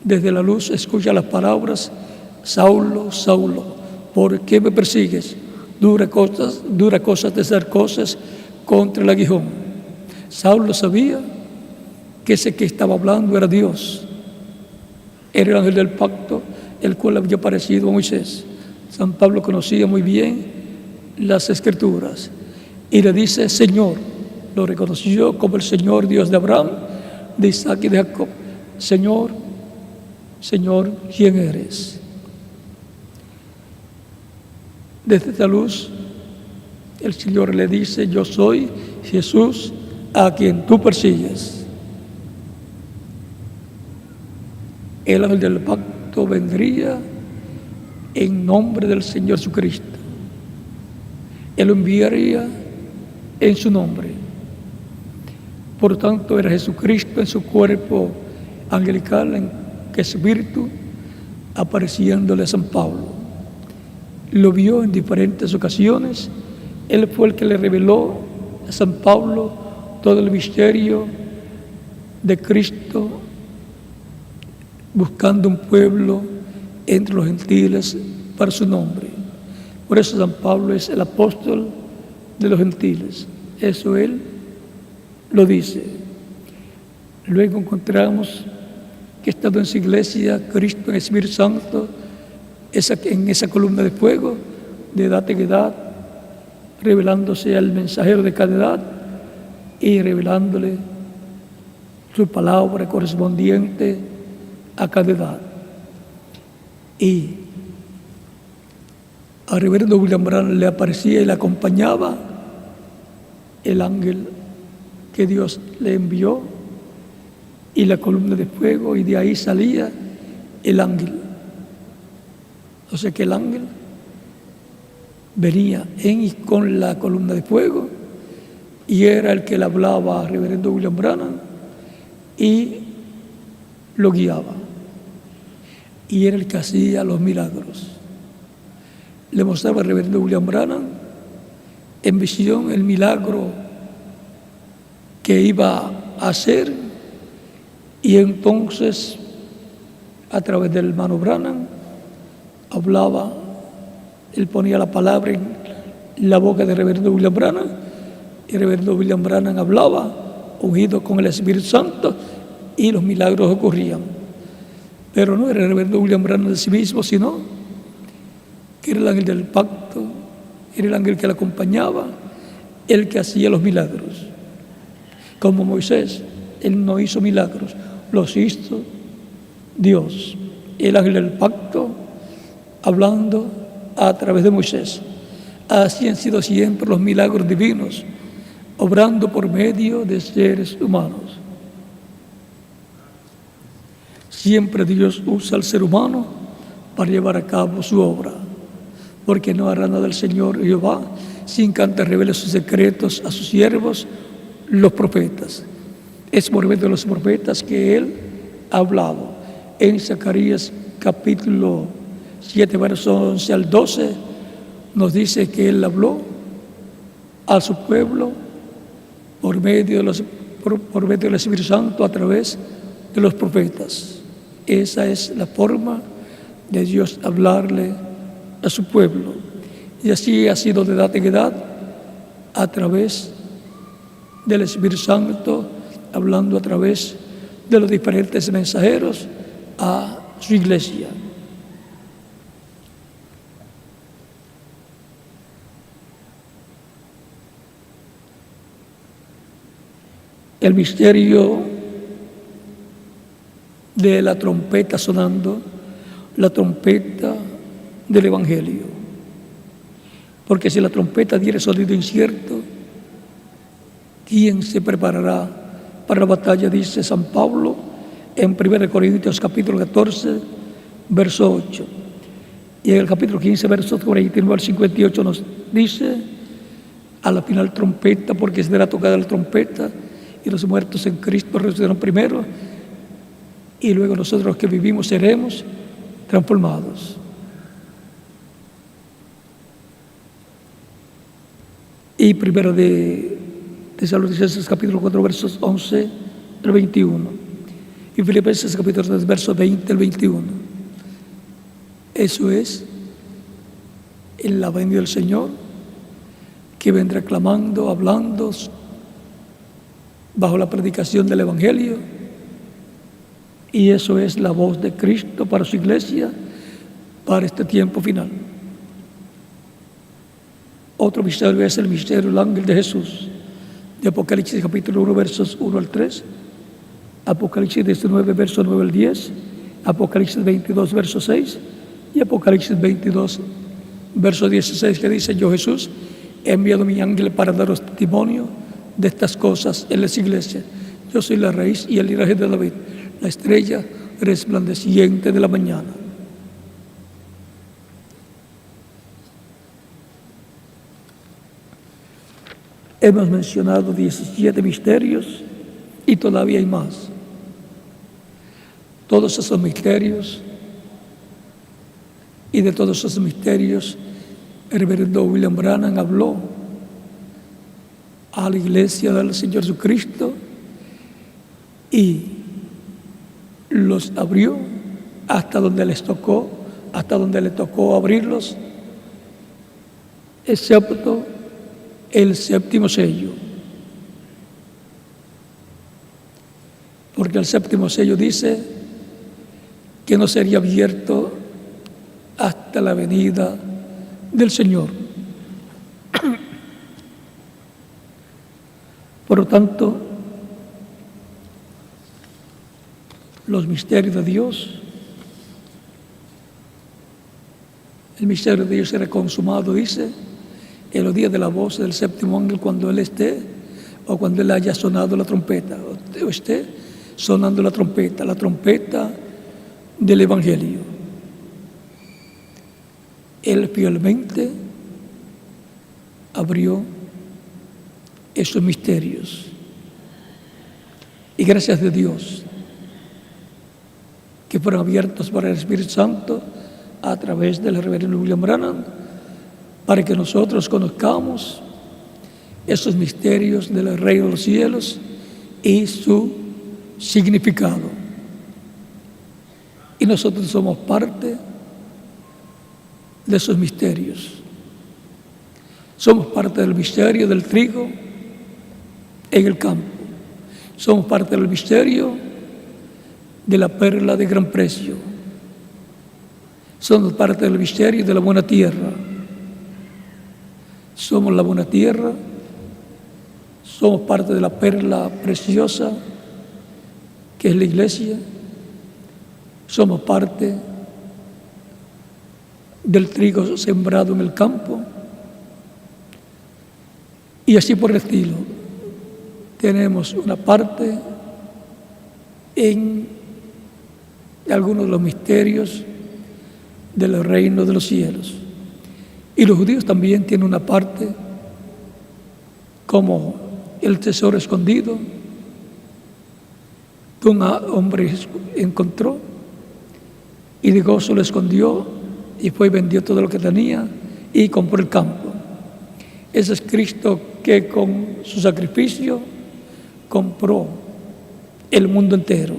desde la luz escucha las palabras, Saulo, Saulo, ¿por qué me persigues? Dura cosas de hacer cosas contra el aguijón. Saulo sabía que ese que estaba hablando era Dios, era el ángel del pacto, el cual había aparecido a Moisés. San Pablo conocía muy bien las Escrituras y le dice, Señor, lo reconoció como el Señor Dios de Abraham, de Isaac y de Jacob. Señor, Señor, ¿quién eres? Desde esta luz, el Señor le dice, yo soy Jesús a quien tú persigues. El ángel del pacto vendría en nombre del Señor Jesucristo. Él lo enviaría en su nombre. Por tanto, era Jesucristo en su cuerpo angelical, en que espíritu, apareciéndole a San Pablo. Lo vio en diferentes ocasiones. Él fue el que le reveló a San Pablo todo el misterio de Cristo, buscando un pueblo entre los gentiles para su nombre. Por eso San Pablo es el apóstol de los gentiles. Eso él lo dice. Luego encontramos que estando en su iglesia, Cristo en el Espíritu Santo, en esa columna de fuego, de edad en edad, revelándose al mensajero de cada edad y revelándole su palabra correspondiente a cada edad. Y al reverendo William Branham le aparecía y le acompañaba el ángel que Dios le envió y la columna de fuego, y de ahí salía el ángel. O sea que el ángel venía en y con la columna de fuego y era el que le hablaba al reverendo William Branham y lo guiaba. Y era el que hacía los milagros. Le mostraba al reverendo William Branham en visión el milagro que iba a hacer, y entonces a través del hermano Branham hablaba, él ponía la palabra en la boca del reverendo William Branham y el reverendo William Branham hablaba ungido con el Espíritu Santo y los milagros ocurrían. Pero no era el reverendo William Branham de sí mismo, sino que era el ángel del pacto, era el ángel que le acompañaba, el que hacía los milagros. Como Moisés, él no hizo milagros, los hizo Dios. El ángel del pacto hablando a través de Moisés. Así han sido siempre los milagros divinos obrando por medio de seres humanos. Siempre Dios usa al ser humano para llevar a cabo su obra, porque no hará nada el Señor Jehová sin que antes revele sus secretos a sus siervos, los profetas. Es por medio de los profetas que Él ha hablado. En Zacarías capítulo 7, versos 11 al 12, nos dice que Él habló a su pueblo por medio del Espíritu Santo a través de los profetas. Esa es la forma de Dios hablarle a su pueblo. Y así ha sido de edad en edad a través del Espíritu Santo, hablando a través de los diferentes mensajeros a su iglesia. El misterio de la trompeta sonando, la trompeta del Evangelio. Porque si la trompeta diere sonido incierto, ¿quién se preparará para la batalla? Dice San Pablo en 1 Corintios capítulo 14, verso 8. Y en el capítulo 15, versos 49 al 58 nos dice: a la final trompeta, porque será tocada la trompeta, y los muertos en Cristo resucitarán primero, y luego nosotros los que vivimos seremos transformados. Y primero de Tesalonicenses capítulo 4, versos 11 al 21. Y Filipenses capítulo 3, versos 20 al 21. Eso es la venida del Señor, que vendrá clamando, hablando, bajo la predicación del Evangelio. Y eso es la voz de Cristo para su iglesia, para este tiempo final. Otro misterio es el misterio del ángel de Jesús, de Apocalipsis capítulo 1, versos 1 al 3, Apocalipsis 19, versos 9 al 10, Apocalipsis 22, verso 6, y Apocalipsis 22, verso 16, que dice: yo, Jesús, he enviado mi ángel para daros testimonio de estas cosas en las iglesias. Yo soy la raíz y el linaje de David, la estrella resplandeciente de la mañana. Hemos mencionado 17 misterios y todavía hay más. Todos esos misterios, y de todos esos misterios, el reverendo William Branham habló a la iglesia del Señor Jesucristo y los abrió hasta donde les tocó, hasta donde le tocó abrirlos, excepto el séptimo sello. Porque el séptimo sello dice que no sería abierto hasta la venida del Señor. Por lo tanto, los misterios de Dios, el misterio de Dios será consumado, dice, en los días de la voz del séptimo ángel, cuando Él esté, o cuando Él haya sonado la trompeta, o esté sonando la trompeta del Evangelio. Él fielmente abrió esos misterios. Y gracias a Dios que fueron abiertos por el Espíritu Santo a través del reverendo William Branham, para que nosotros conozcamos esos misterios del reino de los cielos y su significado. Y nosotros somos parte de esos misterios. Somos parte del misterio del trigo en el campo. Somos parte del misterio de la perla de gran precio. Somos parte del misterio de la buena tierra. Somos la buena tierra. Somos parte de la perla preciosa que es la iglesia. Somos parte del trigo sembrado en el campo. Y así por el estilo. tenemos una parte en algunos de los misterios del reino de los cielos. Y los judíos también tienen una parte como el tesoro escondido que un hombre encontró y de gozo lo escondió y fue y vendió todo lo que tenía y compró el campo. Ese es Cristo que con su sacrificio compró el mundo entero.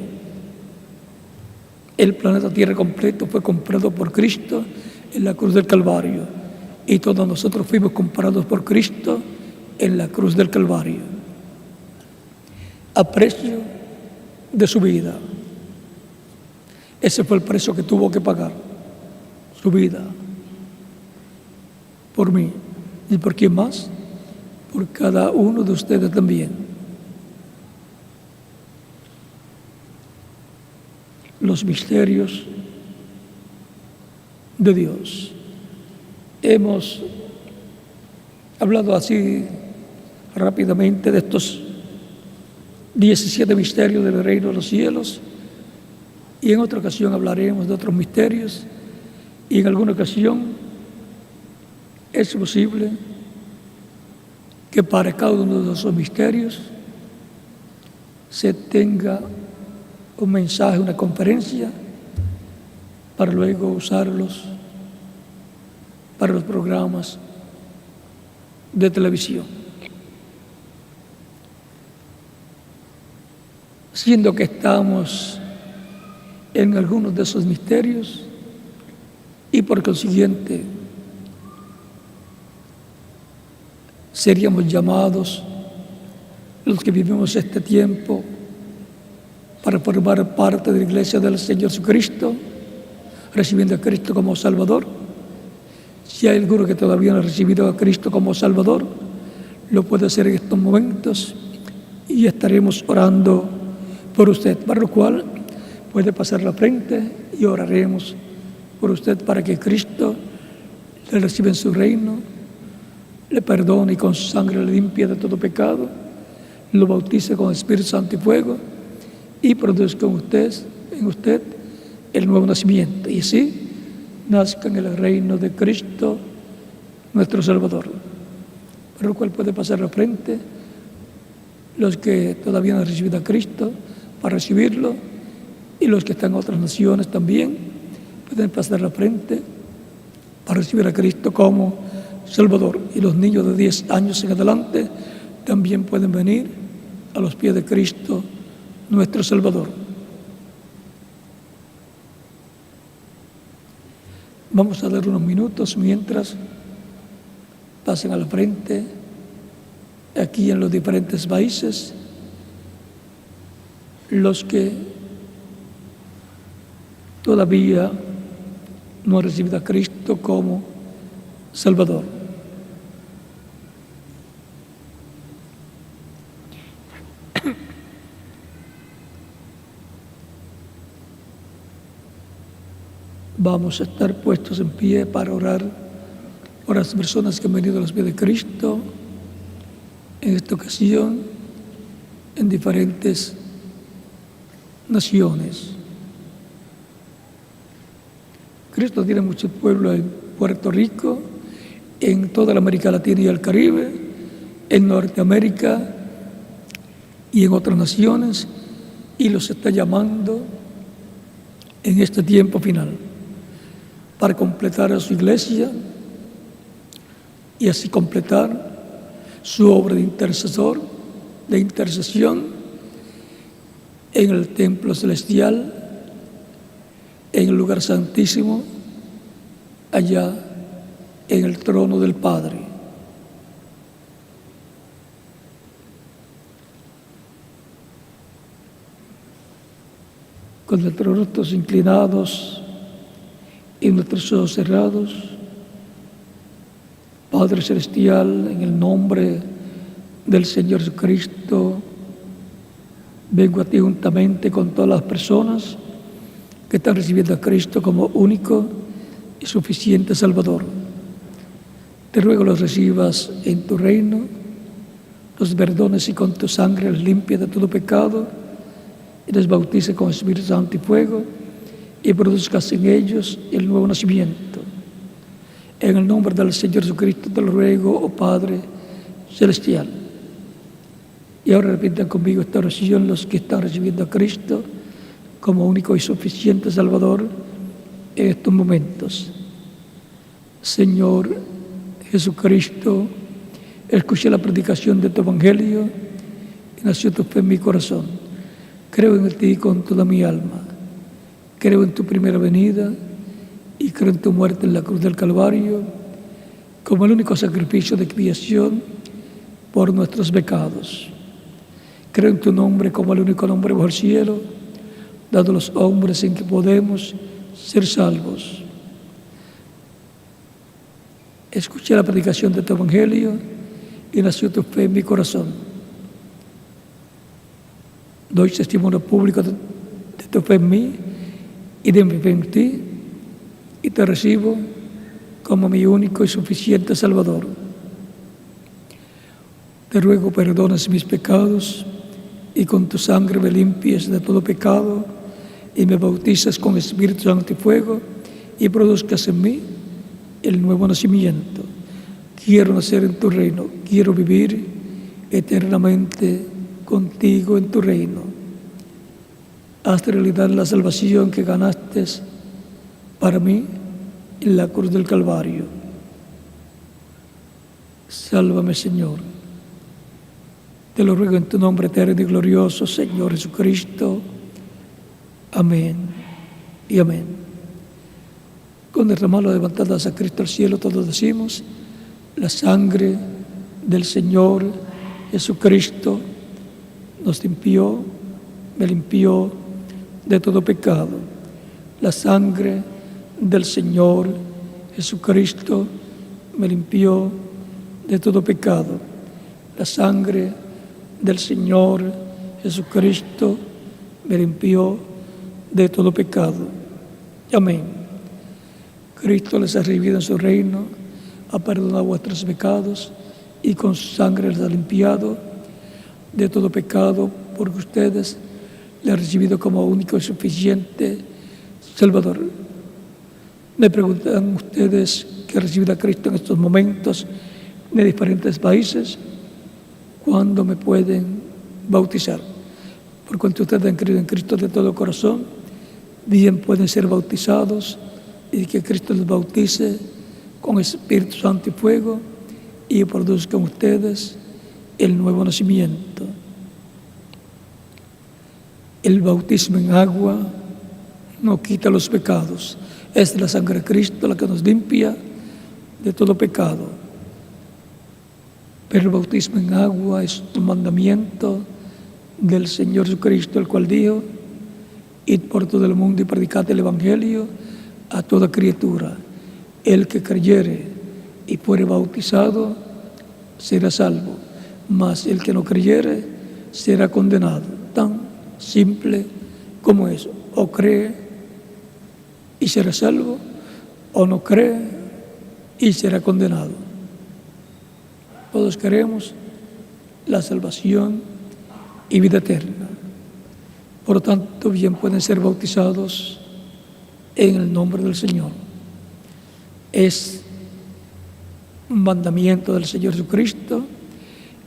El planeta Tierra completo fue comprado por Cristo en la cruz del Calvario y todos nosotros fuimos comprados por Cristo en la cruz del Calvario a precio de su vida. Ese fue el precio que tuvo que pagar, su vida, por mí. ¿Y por quién más? Por cada uno de ustedes también. Los misterios de Dios. Hemos hablado así rápidamente de estos 17 misterios del reino de los cielos, y en otra ocasión hablaremos de otros misterios, y en alguna ocasión es posible que para cada uno de esos misterios se tenga un mensaje, una conferencia, para luego usarlos para los programas de televisión. Siendo que estamos en algunos de esos misterios y por consiguiente seríamos llamados los que vivimos este tiempo para formar parte de la Iglesia del Señor Jesucristo, recibiendo a Cristo como Salvador. Si hay alguno que todavía no ha recibido a Cristo como Salvador, lo puede hacer en estos momentos y estaremos orando por usted, para lo cual puede pasar la frente y oraremos por usted para que Cristo le reciba en su reino, le perdone y con su sangre le limpie de todo pecado, lo bautice con Espíritu Santo y fuego y produzca en usted el nuevo nacimiento, y así nazca en el reino de Cristo nuestro Salvador. Por lo cual puede pasar la frente los que todavía no han recibido a Cristo para recibirlo, y los que están en otras naciones también pueden pasar la frente para recibir a Cristo como Salvador. Y los niños de 10 años en adelante también pueden venir a los pies de Cristo nuestro Salvador. Vamos a dar unos minutos mientras pasen a la frente aquí en los diferentes países los que todavía no han recibido a Cristo como Salvador. Vamos a estar puestos en pie para orar por las personas que han venido a los pies de Cristo en esta ocasión en diferentes naciones. Cristo tiene mucho pueblo en Puerto Rico, en toda la América Latina y el Caribe, en Norteamérica y en otras naciones, y los está llamando en este tiempo final para completar a su iglesia y así completar su obra de intercesor, de intercesión en el templo celestial, en el lugar santísimo, allá en el trono del Padre. Con nuestros rostros inclinados y nuestros ojos cerrados, Padre Celestial, en el nombre del Señor Jesucristo, vengo a ti juntamente con todas las personas que están recibiendo a Cristo como único y suficiente Salvador. Te ruego los recibas en tu reino, los perdones y con tu sangre los limpies de todo pecado, y les bautice con Espíritu Santo y fuego, y produzcas en ellos el nuevo nacimiento. En el nombre del Señor Jesucristo te lo ruego, oh Padre Celestial. Y ahora repitan conmigo esta oración los que están recibiendo a Cristo como único y suficiente Salvador en estos momentos. Señor Jesucristo, escuché la predicación de tu Evangelio y nació tu fe en mi corazón. Creo en ti con toda mi alma. Creo en tu primera venida y creo en tu muerte en la cruz del Calvario como el único sacrificio de expiación por nuestros pecados. Creo en tu nombre como el único nombre bajo el cielo, dado a los hombres en que podemos ser salvos. Escuché la predicación de tu Evangelio y nació tu fe en mi corazón. Doy testimonio público de tu fe en mí y de mi fe en ti, y te recibo como mi único y suficiente Salvador. Te ruego perdones mis pecados y con tu sangre me limpies de todo pecado y me bautices con Espíritu Santo y fuego y produzcas en mí el nuevo nacimiento. Quiero nacer en tu reino, quiero vivir eternamente contigo en tu reino. Haz realidad la salvación que ganaste para mí en la cruz del Calvario. Sálvame, Señor. Te lo ruego en tu nombre eterno y glorioso, Señor Jesucristo. Amén y amén. Con nuestras manos levantadas a Cristo al cielo, todos decimos: la sangre del Señor Jesucristo nos limpió, me limpió de todo pecado. La sangre del Señor Jesucristo me limpió de todo pecado. La sangre del Señor Jesucristo me limpió de todo pecado. Amén. Cristo les ha recibido en su reino, ha perdonado vuestros pecados y con su sangre les ha limpiado de todo pecado, porque ustedes le han recibido como único y suficiente Salvador. Me preguntan ustedes que han recibido a Cristo en estos momentos de diferentes países, ¿cuándo me pueden bautizar? Por cuanto ustedes han creído en Cristo de todo corazón, bien pueden ser bautizados y que Cristo les bautice con Espíritu Santo y fuego y produzcan ustedes el nuevo nacimiento. El bautismo en agua no quita los pecados. Es la sangre de Cristo la que nos limpia de todo pecado. Pero el bautismo en agua es un mandamiento del Señor Jesucristo, el cual dijo: id por todo el mundo y predicad el Evangelio a toda criatura. El que creyere y fuere bautizado será salvo, mas el que no creyere será condenado. Tan simple como eso. O cree y será salvo, o no cree y será condenado. Todos queremos la salvación y vida eterna. Por lo tanto, bien pueden ser bautizados en el nombre del Señor. Es un mandamiento del Señor Jesucristo,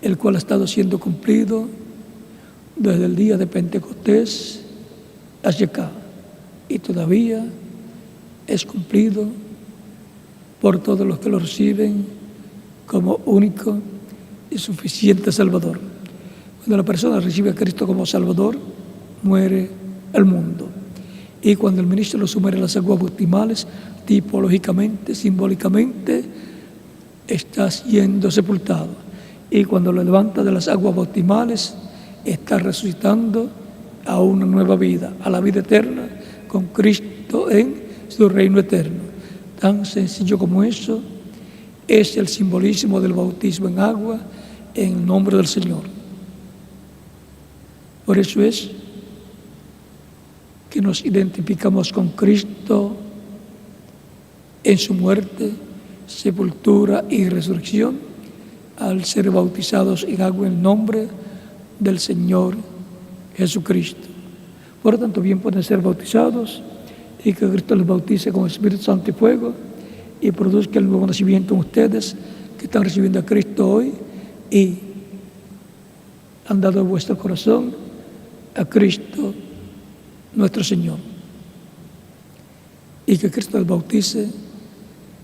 el cual ha estado siendo cumplido desde el día de Pentecostés hacia acá, y todavía es cumplido por todos los que lo reciben como único y suficiente Salvador. Cuando la persona recibe a Cristo como Salvador, muere el mundo. Y cuando el ministro lo sumerge en las aguas bautismales, tipológicamente, simbólicamente, está siendo sepultado. Y cuando lo levanta de las aguas bautismales, está resucitando a una nueva vida, a la vida eterna, con Cristo en su reino eterno. Tan sencillo como eso es el simbolismo del bautismo en agua en el nombre del Señor. Por eso es que nos identificamos con Cristo en su muerte, sepultura y resurrección, al ser bautizados en agua en el nombre del Señor Jesucristo. Por lo tanto, bien pueden ser bautizados y que Cristo les bautice con el Espíritu Santo y fuego y produzca el nuevo nacimiento en ustedes que están recibiendo a Cristo hoy y han dado vuestro corazón a Cristo nuestro Señor. Y que Cristo les bautice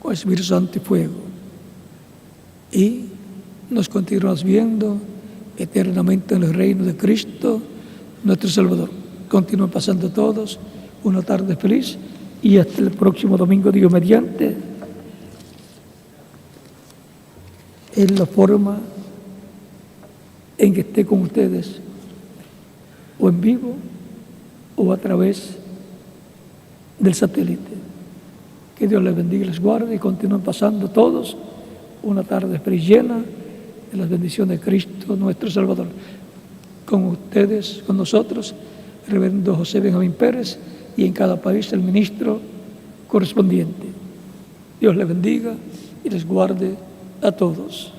con el Espíritu Santo y fuego. Y nos continuamos viendo eternamente en el reino de Cristo, nuestro Salvador. Continúen pasando todos una tarde feliz y hasta el próximo domingo, Dios mediante, en la forma en que esté con ustedes, o en vivo o a través del satélite. Que Dios les bendiga y les guarde y continúen pasando todos una tarde feliz llena de las bendiciones de Cristo nuestro Salvador. Con ustedes, con nosotros, el reverendo José Benjamín Pérez y en cada país el ministro correspondiente. Dios les bendiga y les guarde a todos.